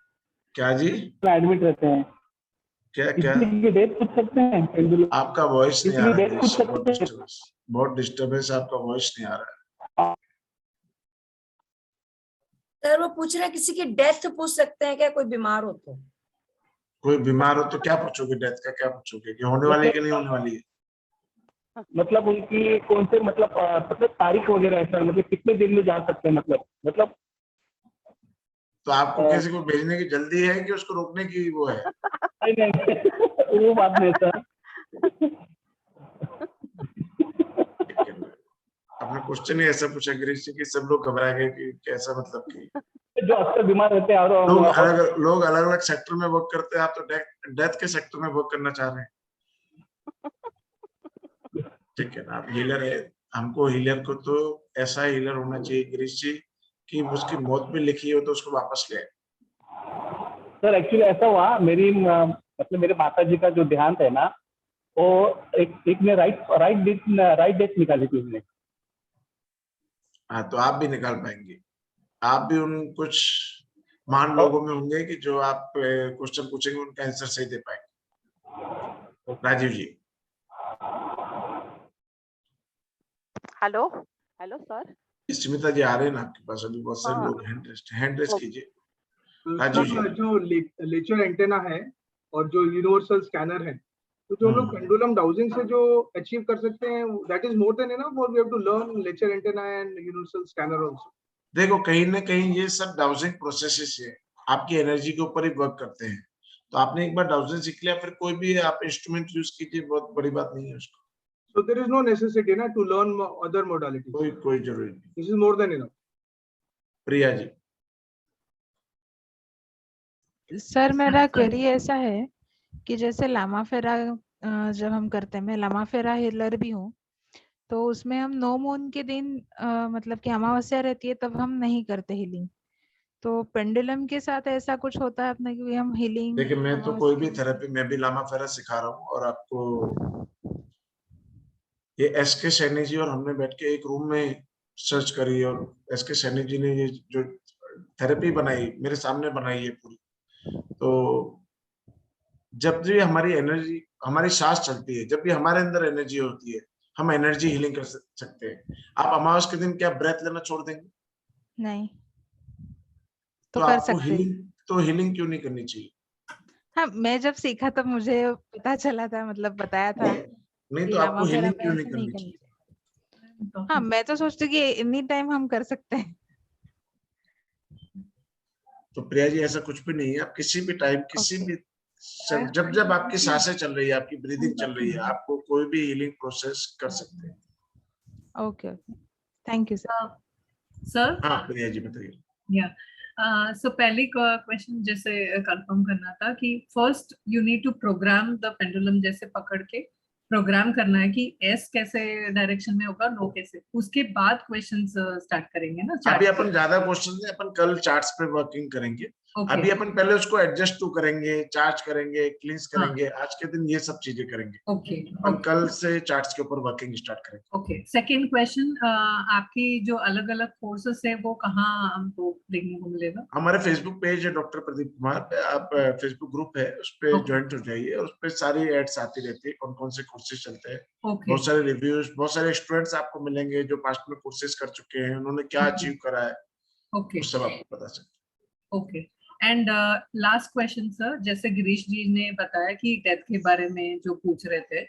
क्या जी? एडमिट रहते हैं, क्या किसी की डेथ पूछ सकते हैं? आपका वॉइस नहीं आ रहा है, है। बहुत डिस्टर्बेंस, आपका वॉइस नहीं आ रहा है। सर वो पूछ रहे हैं किसी की डेथ पूछ सकते हैं क्या, कोई बीमार हो तो? कोई बीमार हो तो क्या पूछोगे? डेथ का क्या पूछोगे कि होने वाली है कि नहीं होने वाली है? मतलब उनकी कौन से मतलब तारीख वगैरह है सर, मतलब कितने दिन में जा सकते हैं? मतलब तो आपको किसी को भेजने की जल्दी है कि उसको रोकने की वो है? नहीं वो बात नहीं सर। आपने क्वेश्चन ही ऐसा पूछा गिरीश जी कि सब लोग घबरा गए कि कैसा, मतलब कि जो अक्सर बीमार रहते हैं और लोग अलग अलग सेक्टर में वर्क करते हैं, आप तो डेथ के सेक्टर में वर्क करना चाह रहे हैं। ठीक है ना, आप हीलर है, हमको हीलर को तो ऐसा हीलर होना चाहिए गिरीश जी कि उसकी मौत भी लिखी हो तो उसको वापस ले। सर एक्चुअली ऐसा हुआ, मेरे माता जी का जो देहांत है ना, वो एक ने राइट डेट निकाली थी उसने। हाँ, तो आप भी निकाल पाएंगे। आप भी उन कुछ महान लोगों में होंगे कि जो आप क्वेश्चन पूछेंगे उनका आंसर सही दे पाएंगे। Rajiv ji. Hello hello sir. Smita ji आ रहे हैं ना आपके पास? अभी बहुत सारे हाँ। लोग हैंड रेस कीजिए। सर जो लेजर एंटेना है और जो यूनिवर्सल स्कैनर है, तो जो हम लोग पेंडुलम डाउजिंग से जो अचीव कर सकते हैं, that is more than enough, और we have to learn laser antenna and universal scanner also. देखो कहीं ना कहीं ये सब डाउजिंग प्रोसेसेस है, आपकी एनर्जी के ऊपर ही वर्क करते हैं। तो आपने एक बार डाउजिंग सीख लिया, फिर कोई भी आप इंस्ट्रूमेंट यूज कीजिए, बहुत बड़ी बात नहीं है उसको। So there is no necessity na to learn other modalities. कोई जरूरी नहीं। This is more than enough. Priya ji. Sir मेरा क्वेरी ऐसा है कि जैसे लामा फेरा जब हम करते हैं, मैं लामा फेरा हीलर भी हूँ, तो उसमें हम नो मून के दिन मतलब कि अमावस्या रहती है तब हम नहीं करते हीलिंग। तो पेंडुलम के साथ ऐसा कुछ होता है अपने कि हम हीलिंग? देखिए मैं तो कोई भी थेरेपी, मैं भी लामा फेरा सिखा रहा हूँ, और आपको ये एसके सैनी जी और हमने बैठ के एक रूम में सर्च करी, और एसके सैनी जी ने ये जो थेरेपी बनाई मेरे सामने बनाई है पूरी। तो जब भी हमारी एनर्जी, हमारी सांस चलती है, जब भी हमारे अंदर एनर्जी होती है, हम एनर्जी हीलिंग कर सकते हैं। आप अमावस के दिन क्या ब्रेथ लेना छोड़ देंगे? नहीं। तो कर आपको सकते। हीलिंग क्यों नहीं करनी चाहिए? हाँ, मैं जब सीखा तब मुझे पता चला था, मतलब बताया था। नहीं तो आपको हीलिंग क्यों नहीं करनी चाहिए? हाँ, मैं तो सोचती कि एनी टाइम हम कर सकते हैं। तो प्रिया जी ऐसा कुछ भी नहीं है, आप किसी भी टाइम, किसी भी जब आपकी सांसें चल रही है, आपकी ब्रीदिंग चल रही है, आपको कोई भी हीलिंग प्रोसेस कर सकते हैं। Okay, thank you sir. Sir. हाँ प्रिया जी बताइए। सो पहले क्वेश्चन जैसे कंफर्म करना था कि first you need to program the pendulum, जैसे पकड़ के प्रोग्राम करना है कि एस कैसे डायरेक्शन में होगा, नो कैसे, उसके बाद क्वेश्चंस स्टार्ट करेंगे ना। अभी अपन ज्यादा क्वेश्चन है, अपन कल चार्ट्स पे वर्किंग करेंगे। अभी अपन पहले उसको एडजस्ट टू करेंगे, चार्ज करेंगे, क्लींस करेंगे। आज के दिन ये सब चीजें करेंगे। अपन कल से चार्ट्स के ऊपर वर्किंग स्टार्ट करेंगे। ओके। सेकंड क्वेश्चन, आपकी जो अलग अलग कोर्सेस है वो कहाँ हमको देखने को मिलेगा? हमारे फेसबुक पेज है डॉक्टर प्रदीप कुमार पे, आप फेसबुक ग्रुप है उस पे ज्वाइंट हो जाइए, और उस पे सारी एड्स आती रहती है, कौन कौन से कोर्सेज चलते हैं। बहुत सारे रिव्यूज, बहुत सारे स्टूडेंट्स आपको मिलेंगे जो पास्ट में कोर्सेज कर चुके हैं, उन्होंने क्या अचीव करा है, वो सब आपको पता चलता है। Okay. And last question sir, जैसे गिरीश जी ने बताया कि डेथ के बारे में जो पूछ रहे थे,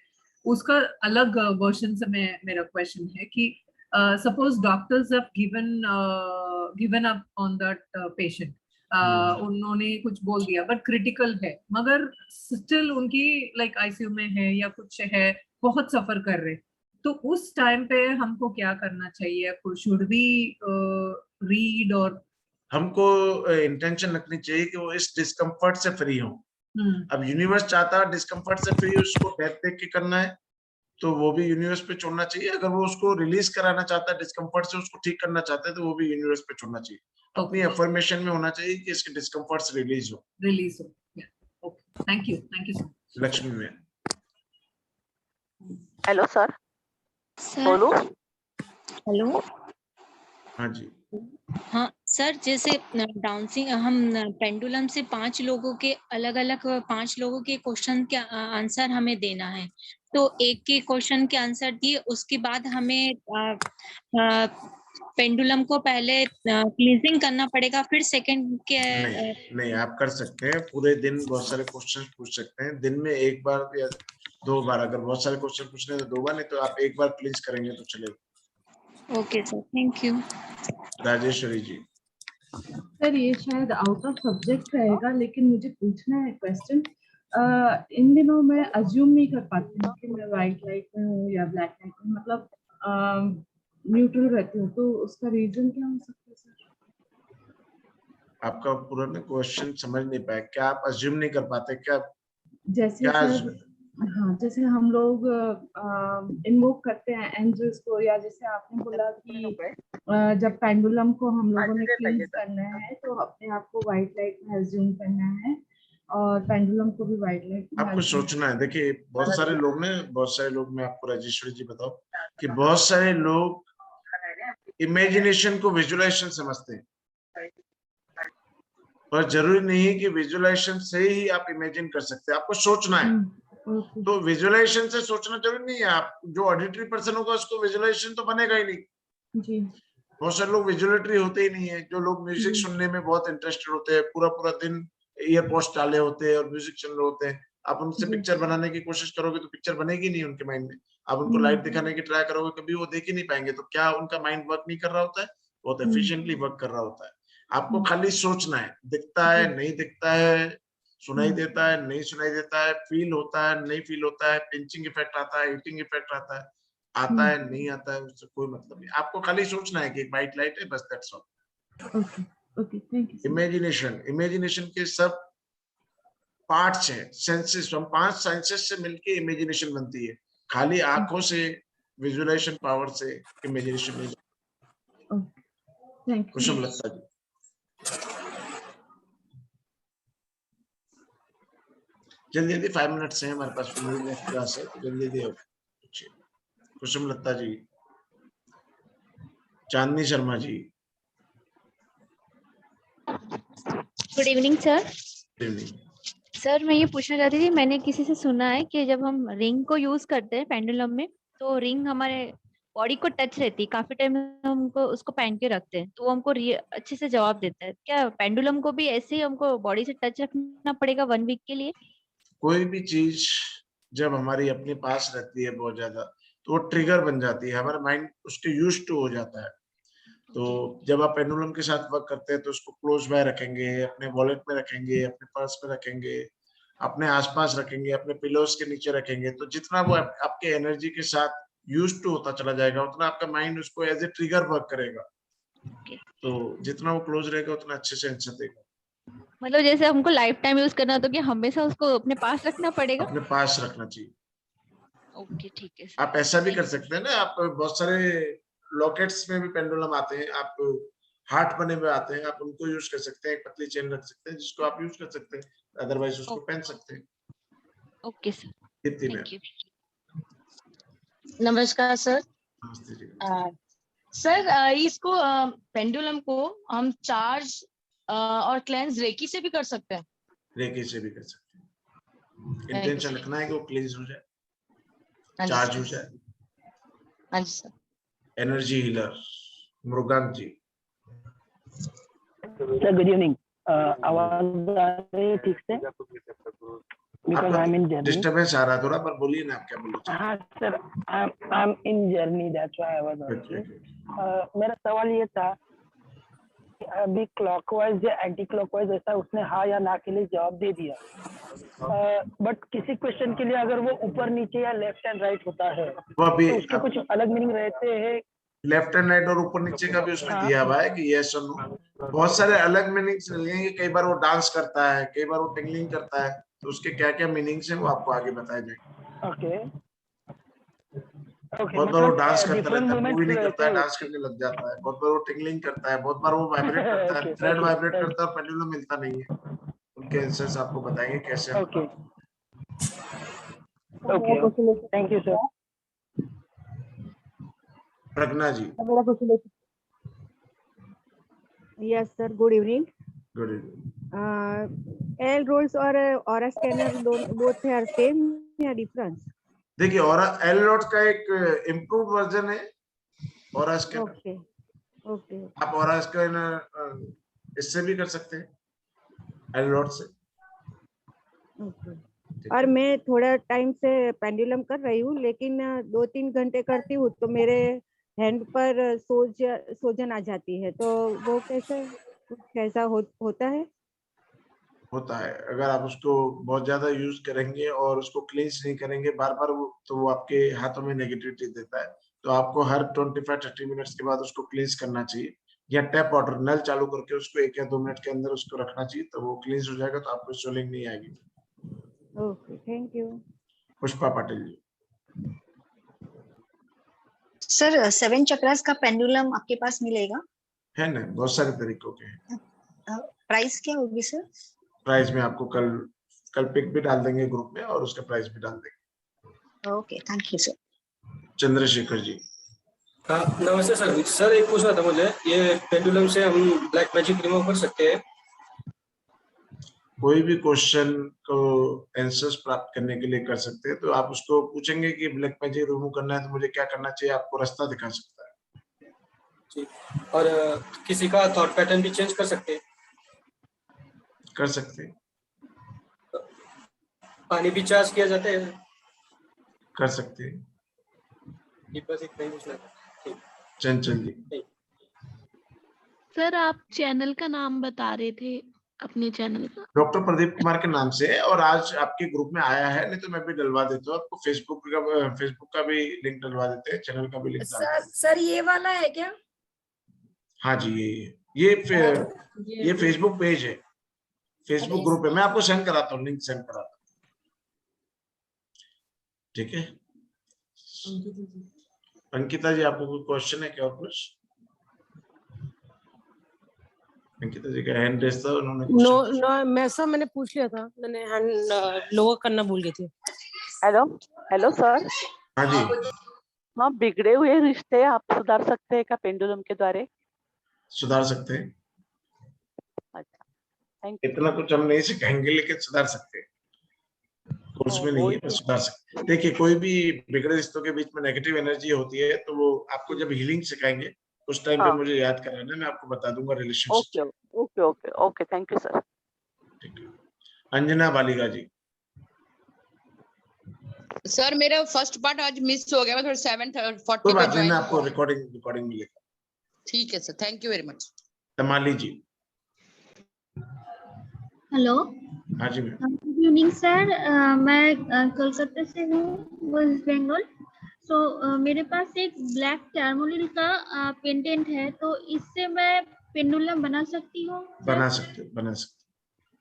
उसका अलग वर्जन से मेरा क्वेश्चन है कि suppose doctors have given up on that patient, उन्होंने कुछ बोल दिया बट क्रिटिकल है, मगर स्टिल उनकी लाइक आईसीयू में है या कुछ है, बहुत सफर कर रहे, तो उस टाइम पे हमको क्या करना चाहिए? शुड वी रीड, और हमको इंटेंशन रखनी चाहिए कि वो इस डिस्कम्फर्ट से फ्री हो। अब यूनिवर्स चाहता है डिस्कम्फर्ट से फ्री उसको डेथ देख के करना है, तो वो भी यूनिवर्स पे छोड़ना चाहिए। अगर वो उसको रिलीज कराना चाहता है डिस्कम्फर्ट से, उसको ठीक करना चाहता है, तो वो भी यूनिवर्स पे छोड़ना चाहिए। अपनी अफर्मेशन में होना चाहिए कि इसके डिस्कम्फर्ट से रिलीज हो। Okay, thank you so much. Lakshmi ma'am. Hello sir. बोलो। हेलो। हाँ जी। हाँ सर, जैसे डांसिंग हम पेंडुलम से 5 लोगों के अलग अलग 5 लोगों के क्वेश्चन के आंसर हमें देना है, तो एक के क्वेश्चन के आंसर दिए, उसके बाद हमें पेंडुलम को पहले क्लींजिंग करना पड़ेगा, फिर सेकंड के नहीं आप कर सकते हैं। पूरे दिन बहुत सारे क्वेश्चन पूछ सकते हैं, दिन में एक बार या 2 बार। अगर बहुत सारे क्वेश्चन पूछने तो 2 बार, नहीं तो आप एक बार क्लींज करेंगे तो चलेगा। Okay sir, thank you. Rajeshwari ji. Sir ये शायद आउट ऑफ सब्जेक्ट रहेगा, लेकिन मुझे पूछना है क्वेश्चन। इन दिनों मैं अज्यूम नहीं कर पाती हूँ कि मैं व्हाइट लाइट में हूँ या ब्लैक लाइट में, मतलब न्यूट्रल रहती हूँ, तो उसका रीजन क्या हो सकता है सर? आपका पूरा ना क्वेश्चन समझ नहीं पाया। क्या आप अज्यूम नहीं कर पाते? क्या जैसे सर, हाँ जैसे हम लोग इन्वोक करते हैं एंजल्स को, या जैसे आपने बोला कि जब पेंडुलम को हम लोगों ने क्लींस करना है तो अपने आप को व्हाइट लाइट में अज्यूम करना है, और पेंडुलम को भी व्हाइट लाइट में आपको सोचना है। देखिए बहुत सारे लोग मैं आपको राजेश्वरी जी बताओ कि बहुत सारे लोग इमेजिनेशन को विजुअलाइजेशन समझते हैं, पर जरूरी नहीं है कि विजुअलाइजेशन से ही आप इमेजिन कर सकते हैं, आपको सोचना है। तो विजुअलाइजेशन से सोचना जरूरी नहीं है। आप जो ऑडिटरी पर्सन होगा उसको विजुअलाइजेशन तो बनेगा ही नहीं। जी बहुत सारे लोग विजुअलिटी होते ही नहीं है। जो लोग म्यूजिक सुनने में बहुत इंटरेस्टेड होते हैं, पूरा पूरा दिन ईयरपोड्स डाले होते हैं और म्यूजिक सुन रहे होते हैं, आप उनसे पिक्चर बनाने की कोशिश करोगे तो पिक्चर बनेगी नहीं उनके माइंड में। आप उनको लाइट दिखाने की ट्राई करोगे, कभी वो देख ही नहीं पाएंगे। तो क्या उनका माइंड वर्क नहीं कर रहा होता है? बहुत एफिशिएंटली वर्क कर रहा होता है। आपको खाली सोचना है, दिखता है नहीं दिखता है, सुनाई देता है नहीं सुनाई देता है, फील होता है नहीं फील होता है, पिंचिंग इफेक्ट आता है, हीटिंग इफेक्ट आता है नहीं आता है, उससे कोई मतलब नहीं। आपको खाली सोचना है कि एक व्हाइट लाइट है, बस that's all. Okay thank you. Imagination के सब पार्ट्स हैं, सेंसेस, हम 5 सेंसेस से मिलके इमेजिनेशन बनती है। खाली आंखों से विजुअलाइजेशन पावर से इमेजिनेशन नहीं। Thank you. कुसुम लता जी, जल्दी जल्दी 5 मिनट्स हैं हमारे पास, क्लास है, जल्दी जल्दी। Kusum Lata ji, Chandni Sharma ji. Good evening sir. Good evening sir मैं ये पूछना चाहती थी, मैंने किसी से सुना है कि जब हम रिंग को यूज करते हैं पेंडुलम में, तो रिंग हमारे बॉडी को टच रहती है, काफी टाइम हमको उसको पहन के रखते हैं तो वो हमको अच्छे से जवाब देता है। क्या पेंडुलम को भी ऐसे ही हमको बॉडी से टच रखना पड़ेगा 1 वीक के लिए? कोई भी चीज जब हमारी अपने पास रहती है बहुत ज्यादा, तो वो ट्रिगर बन जाती है, हमारा माइंड उसके यूज्ड टू हो जाता है। तो जब आप पेंडुलम के साथ वर्क करते हैं तो उसको क्लोज बाय रखेंगे, अपने वॉलेट में रखेंगे, अपने पर्स में रखेंगे, अपने आसपास रखेंगे, अपने पिलोस के नीचे रखेंगे। तो जितना वो आपके एनर्जी के साथ यूज्ड टू होता चला जाएगा, उतना आपका माइंड उसको एज ए ट्रिगर वर्क करेगा। तो जितना वो क्लोज रहेगा उतना अच्छे से आंसर देगा। मतलब जैसे हमको लाइफ टाइम यूज करना हो तो क्या हमेशा उसको अपने पास रखना पड़ेगा? अपने पास रखना चाहिए। ओके ठीक है। आप ऐसा भी कर सकते हैं ना, आप बहुत सारे लॉकेट्स में भी पेंडुलम आते हैं, आप हार्ट बने हुए आते हैं, आप उनको यूज कर सकते हैं। एक पतली चेन रख सकते हैं जिसको आप यूज कर सकते हैं, अदरवाइज उसको पहन सकते हैं। Okay sir, thank you. नमस्कार सर। नमस्ते जी। सर इसको पेंडुलम को हम चार्ज और क्लेंस रेकी से भी कर सकते हैं? रेकी से भी कर सकते हैं। इंटेंशन रखना है कि वो क्लींस हो जाए, हाँ जी चार्ज सर। हो जाए। हाँ जी sir. Energy healer Murugan ji. Sir good evening. आवाज आ रही है ठीक से? Because I'm in journey. Disturbance आ रहा है थोड़ा, पर बोलिए ना आप क्या बोल रहे हैं। हाँ sir, I'm in journey, that's why I was asking. मेरा सवाल ये था कि अभी क्लॉकवाइज या एंटी क्लॉकवाइज ऐसा उसने हाँ या ना के लिए जवाब दे दिया, बट किसी क्वेश्चन के लिए अगर वो ऊपर नीचे या लेफ्ट एंड राइट होता है वो अभी तो उसके कुछ अलग मीनिंग रहते हैं। लेफ्ट एंड राइट और ऊपर नीचे का भी उसने दिया हुआ है कि यस और नो। बहुत सारे अलग मीनिंग्स मिलेंगे। कई बार वो डांस करता है, कई बार वो टिंगलिंग करता है, तो उसके क्या क्या मीनिंग्स हैं वो आपको आगे बताए जाएंगे। ओके बहुत बार वो डांस करता रहता है, मूवी नहीं करता है, डांस करने लग जाता है। बहुत बार वो टिंगलिंग करता है, बहुत बार वो वाइब्रेट करता है, थ्रेड वाइब्रेट करता है, पेंडुलम मिलता नहीं है। उनके आंसर्स आपको बताएंगे कैसे। Okay thank you sir. Pragya ji. Yes sir, good evening. Good evening. L rolls और aura scanner both are same या डिफरेंस? देखिए, ऑरा एल रोल्स का एक इम्प्रूव्ड वर्जन है ऑरा स्कैनर। Okay okay. आप ऑरा स्कैनर इससे भी कर सकते हैं, एल रोल्स से। ओके। और मैं थोड़ा टाइम से पेंडुलम कर रही हूँ, लेकिन 2-3 घंटे करती हूँ तो मेरे हैंड पर सूजन आ जाती है, तो वो कैसा होता है? होता है, अगर आप उसको बहुत ज्यादा यूज करेंगे और उसको क्लींस नहीं करेंगे बार बार, तो वो आपके हाथों में नेगेटिविटी देता है। तो आपको हर 25-30 मिनट्स के बाद उसको क्लींस करना चाहिए, या टैप वाटर नल चालू करके उसको 1 या 2 मिनट के अंदर उसको रखना चाहिए, तो वो क्लींस हो जाएगा, तो आपको स्वेलिंग नहीं आएगी। Okay thank you. Pushpa Patil ji. Sir 7 chakras का पेंडुलम आपके पास मिलेगा? है ना, बहुत सारे तरीकों के हैं। प्राइस क्या होगी सर? प्राइस में आपको कल पिक भी डाल देंगे ग्रुप में, और उसका प्राइस भी डाल देंगे। Okay thank you sir. Chandrashekhar ji. हाँ नमस्ते सर। सर एक पूछना था मुझे, ये पेंडुलम से हम ब्लैक मैजिक रिमूव कर सकते हैं? कोई भी क्वेश्चन को आंसर्स प्राप्त करने के लिए कर सकते हैं। तो आप उसको पूछेंगे कि ब्लैक मैजिक रिमूव करना है तो मुझे क्या करना चाहिए, आपको रास्ता दिखा सकता है। जी। और किसी का थॉट पैटर्न भी चेंज कर सकते हैं? कर सकते हैं। पानी भी चार्ज किया जाता है? कर सकते हैं। बस इतना ही पूछना था। ठीक। चंचल जी। सर आप चैनल का नाम बता रहे थे, अपने चैनल का? डॉक्टर प्रदीप कुमार के नाम से है और आज आपके ग्रुप में आया है, नहीं तो मैं भी डलवा देता हूँ आपको। फेसबुक का भी लिंक डलवा देते हैं, चैनल का भी लिंक डाल देते हैं। सर ये वाला है क्या? हाँ जी, ये फेसबुक पेज है, फेसबुक ग्रुप है। मैं आपको सेंड कराता हूँ, लिंक सेंड कराता हूँ। ठीक है अंकिता जी, आपको कोई क्वेश्चन है क्या? और कुछ? अंकिता जी का हैंड रेस था, उन्होंने मैंने पूछ लिया था, मैंने हैंड लोअर करना भूल गई थी। Hello sir. हाँ जी। हाँ, बिगड़े हुए रिश्ते आप सुधार सकते हैं क्या पेंडुलम के द्वारा? सुधार सकते हैं। अच्छा, थैंक यू। इतना कुछ हम नहीं सिखाएंगे, लेकिन सुधार सकते हैं। कोर्स में नहीं है, पर सुधार सकते हैं। देखिए, कोई भी बिगड़े रिश्तों के बीच में नेगेटिव एनर्जी होती है, तो वो आपको जब हीलिंग सिखाएंगे उस टाइम पे मुझे याद कराना, मैं आपको बता दूंगा relationship. Okay, thank you sir. ठीक है। अंजना बालिका जी। सर मेरा फर्स्ट पार्ट आज मिस हो गया, मैं थोड़ा 7:40 कोई पे बात नहीं, ज्वाइन मैं आपको हुआ। रिकॉर्डिंग मिलेगा। ठीक है sir, thank you very much. Tamali ji. Hello. हाँ जी मैम। गुड इवनिंग सर, मैं कोलकाता से हूँ, वेस्ट बंगाल। सो मेरे पास एक ब्लैक टर्मोलिन का पेंडेंट है, तो इससे मैं पेंडुलम बना सकती हूँ? बना सकते।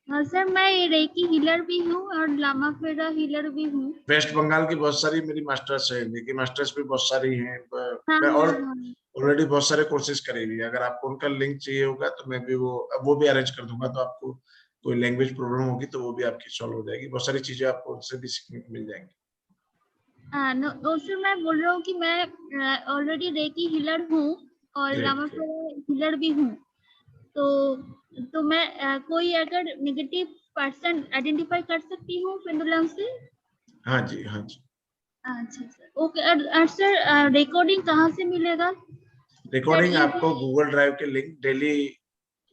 हाँ सर, मैं रेकी हीलर भी हूँ और लामा फेरा हीलर भी हूँ। वेस्ट बंगाल की बहुत सारी मेरी मास्टर्स है, लेकिन मास्टर्स भी बहुत सारी हैं। हाँ, मैं हाँ, ऑलरेडी बहुत सारे कोर्सेज करे हुए हैं। अगर आपको उनका लिंक चाहिए होगा तो मैं भी वो भी अरेंज कर दूंगा। तो आपको कोई लैंग्वेज प्रॉब्लम होगी तो वो भी आपकी सॉल्व हो जाएगी। बहुत सारी चीजें आपको उनसे भी सीखने को मिल जाएंगी। नो सर, मैं बोल रहा हूँ कि मैं ऑलरेडी रेकी हीलर हूँ और लामा फेरा हीलर भी हूँ। तो मैं कोई अगर नेगेटिव पर्सन आइडेंटिफाई कर सकती हूँ पेंडुलम से? हाँ जी। अच्छा सर, ओके। सर रिकॉर्डिंग कहाँ से मिलेगा? रिकॉर्डिंग आपको गूगल ड्राइव के लिंक डेली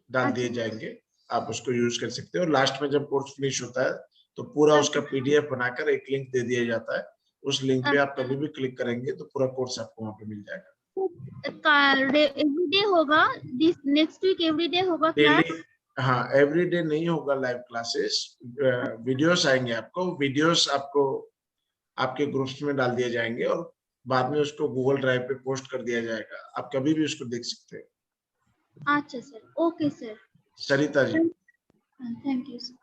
डाल दिए अच्छा। जाएंगे, आप उसको यूज कर सकते हो। और लास्ट में जब कोर्स फिनिश होता है तो पूरा उसका पीडीएफ बनाकर एक लिंक दे दिया जाता है। उस लिंक पे आप कभी भी क्लिक करेंगे तो पूरा कोर्स आपको वहाँ पे मिल जाएगा। एवरीडे होगा? नेक्स्ट वीक एवरीडे होगा क्लास? डेली, हाँ, एवरीडे नहीं होगा लाइव क्लासेस। वीडियोस आएंगे आपको, वीडियोस आपको आपके ग्रुप्स में डाल दिए जाएंगे और बाद में उसको गूगल ड्राइव पे पोस्ट कर दिया जाएगा। आप कभी भी उसको देख सकते हैं। अच्छा sir, okay sir. Sarita ji. Thank you sir.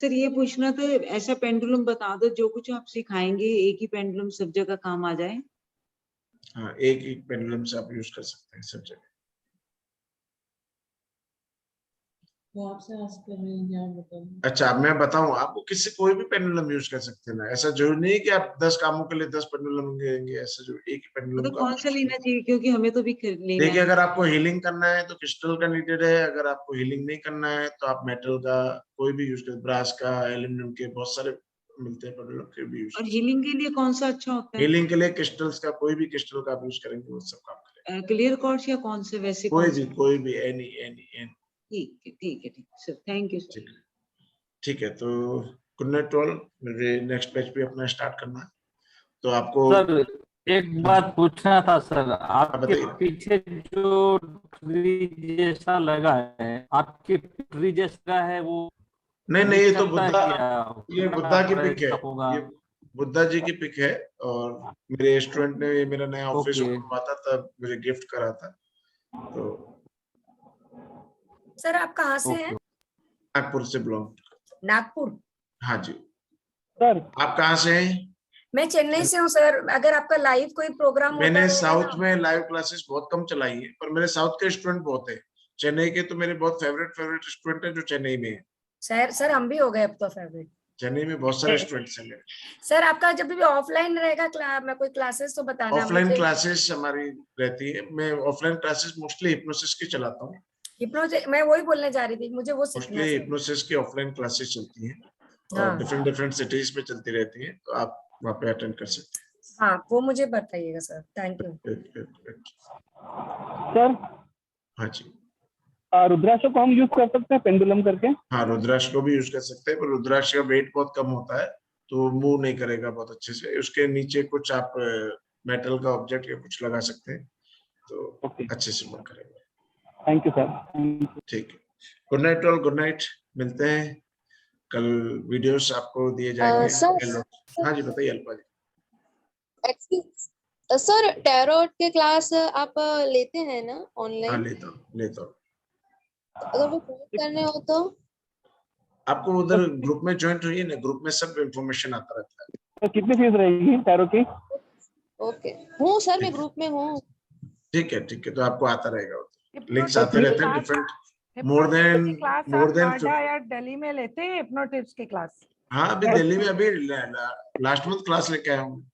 Sir ये पूछना था, ऐसा पेंडुलम बता दो जो कुछ आप सिखाएंगे एक ही पेंडुलम सब जगह काम आ जाए। हाँ, एक पेंडुलम से आप यूज कर सकते हैं सब जगह। वो आपसे आस्क कर रहे हैं, क्या बताऊं? अच्छा, मैं बताऊं आपको, किसी कोई भी पेंडुलम यूज कर सकते हैं ना। ऐसा जरूरी नहीं है कि आप 10 कामों के लिए 10 पेंडुलम लेंगे। ऐसा जो एक ही पेंडुलम तो कौन सा लेना चाहिए, क्योंकि हमें तो भी लेना देखिए, है। अगर आपको हीलिंग करना है तो क्रिस्टल का नीडेड है। अगर आपको हीलिंग नहीं करना है तो आप मेटल का कोई भी यूज कर, ब्रास का, एल्यूमिनियम के बहुत सारे मिलते हैं पेंडुलम के भी यूज। और हीलिंग के लिए कौन सा अच्छा होता है? हीलिंग के लिए क्रिस्टल्स का, कोई भी क्रिस्टल का आप यूज करेंगे वो सब काम करेगा। क्लियर क्वार्ट्ज या कौन से? वैसे कोई भी एनी। ठीक है सर, थैंक यू सर। ठीक है, तो गुड नाइट ऑल। मुझे नेक्स्ट बैच पे अपना स्टार्ट करना है, तो आपको सर एक बात पूछना था सर। आपके पीछे जो ट्री जैसा लगा है, आपके ट्री जैसा है वो? नहीं, ये तो बुद्धा, ये क्या बुद्धा की पिक ऐसा है। होगा? ये बुद्धा जी की पिक है और मेरे स्टूडेंट ने ये मेरा नया ऑफिस बनवा था तब मुझे गिफ्ट करा था। तो सर आप कहाँ से हैं? नागपुर से बिलोंग। नागपुर? हाँ जी। सर आप कहाँ से हैं? मैं चेन्नई से हूँ सर। अगर आपका लाइव कोई प्रोग्राम होता मैंने है साउथ में लाइव क्लासेस बहुत कम चलाई है, पर मेरे साउथ के स्टूडेंट बहुत है। चेन्नई के तो मेरे बहुत फेवरेट स्टूडेंट है जो चेन्नई में है। सर हम भी हो गए अब तो फेवरेट। चेन्नई में बहुत सारे स्टूडेंट्स हैं मेरे। सर आपका जब भी ऑफलाइन रहेगा मैं कोई क्लासेस तो बताना। ऑफलाइन क्लासेस हमारी रहती है। मैं ऑफलाइन क्लासेस मोस्टली हिप्नोसिस की चलाता हूँ। हिप्नोसिस मैं वही बोलने जा रही थी, मुझे वो सीखना मोस्टली है। हिप्नोसिस की ऑफलाइन क्लासेस चलती हैं और हाँ। डिफरेंट डिफरेंट सिटीज में चलती रहती हैं, तो आप वहाँ पे अटेंड कर सकते हैं। हाँ, वो मुझे बताइएगा सर। Thank you. सर हाँ जी, रुद्राक्ष को हम यूज कर सकते हैं पेंडुलम करके? हाँ, रुद्राक्ष को भी यूज कर सकते हैं, पर रुद्राक्ष का वेट बहुत कम होता है तो मूव नहीं करेगा बहुत अच्छे से। उसके नीचे कुछ आप मेटल का ऑब्जेक्ट या कुछ लगा सकते हैं तो अच्छे से मूव करेगा। Thank you sir. ठीक है, good night all, good night. मिलते हैं कल, वीडियोस आपको दिए जाएंगे। हाँ जी, बताइए अल्पा जी। सर टैरोट के क्लास आप लेते हैं ना ऑनलाइन? हाँ, लेता हूँ। अगर वो ज्वाइन करने हो तो आपको उधर ग्रुप में ज्वाइन होइए ना, ग्रुप में सब इंफॉर्मेशन आता रहता है। तो कितनी फीस रहेगी टैरो की? ओके, हूँ सर, मैं ग्रुप में हूँ। ठीक है, तो आपको आता रहेगा, लिंक्स आते रहते हैं डिफरेंट मोर देन या दिल्ली में लेते हैं हिप्नोटिप्स की क्लास? हाँ, अभी दिल्ली में अभी लास्ट मंथ क्लास लेके आया हूँ।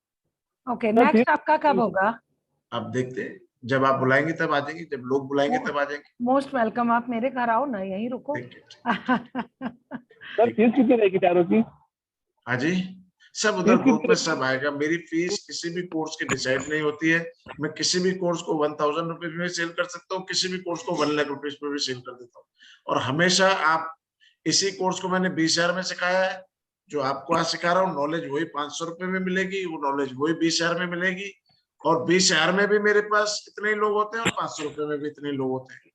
ओके, नेक्स्ट आपका कब होगा? आप देखते हैं, जब आप बुलाएंगे तब आ जाएंगे, जब लोग बुलाएंगे तब आ जाएंगे। मोस्ट वेलकम, आप मेरे घर आओ ना, यहीं रुको। सर फीस कितनी रहेगी टैरो की? हाँ जी, सब उधर ग्रुप में सब आएगा। मेरी फीस किसी भी कोर्स की डिसाइड नहीं होती है। मैं किसी भी कोर्स को 1000 रुपीज में सेल कर सकता हूँ, किसी भी कोर्स को 1 लाख रुपीज में भी सेल कर देता हूँ। और हमेशा आप इसी कोर्स को मैंने 20,000 में सिखाया है, जो आपको आज सिखा रहा हूँ नॉलेज वही 500 रुपए में मिलेगी, वो नॉलेज वही 20,000 में मिलेगी। और 20,000 में भी मेरे पास इतने ही लोग होते हैं और 500 रुपए में भी इतने लोग होते हैं।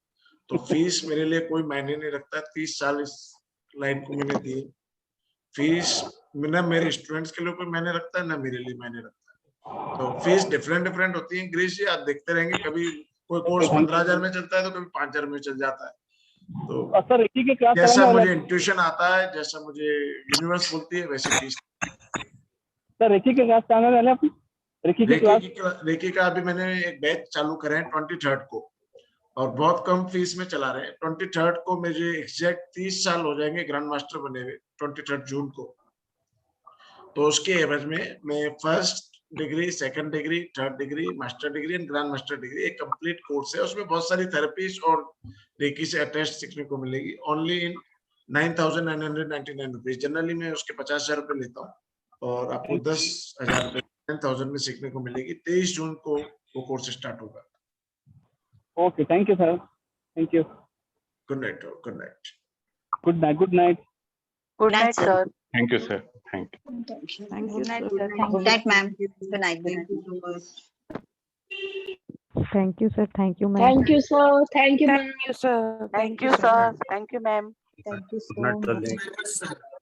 तो फीस मेरे लिए कोई मायने नहीं रखता। 30 साल इस लाइन को मैंने दी, फीस ना मेरे स्टूडेंट्स के लिए कोई मायने रखता है ना मेरे लिए मायने रखता है। तो फीस डिफरेंट होती है। गिरीश जी, आप देखते रहेंगे, कभी कोई कोर्स 15,000 में चलता है तो कभी 5,000 में चल जाता है। तो सर रेकी के क्लास जैसा मुझे इंट्यूशन आता है, जैसा मुझे यूनिवर्स बोलती है, वैसे फीस। सर रेकी के क्लास चालू है आपकी? रेकी का अभी मैंने एक बैच चालू करे हैं 23rd को, और बहुत कम फीस में चला रहे हैं। 23rd को मुझे एग्जैक्ट 30 साल हो जाएंगे ग्रैंड मास्टर बने हुए, 23 जून को। तो उसके एवज में मैं first degree, second degree, third degree, master degree and grand master degree, एक कंप्लीट कोर्स है। उसमें बहुत सारी थेरेपीज और रेकी से अटैच्ड सीखने को मिलेगी। Only in 9,999 rupees. जनरली मैं उसके 50,000 रुपए लेता हूँ और आपको 10,000 रुपए 10,000 में सीखने को मिलेगी। 23 जून को वो कोर्स स्टार्ट होगा। Okay, thank you sir, thank you. Good night, good night, good night, good night, good night sir. Thank you sir, thank you. Good night ma'am, good night. Thank you sir, thank you ma'am. Thank you sir, thank you thank you sir, thank you sir, thank you ma'am. Thank you so much.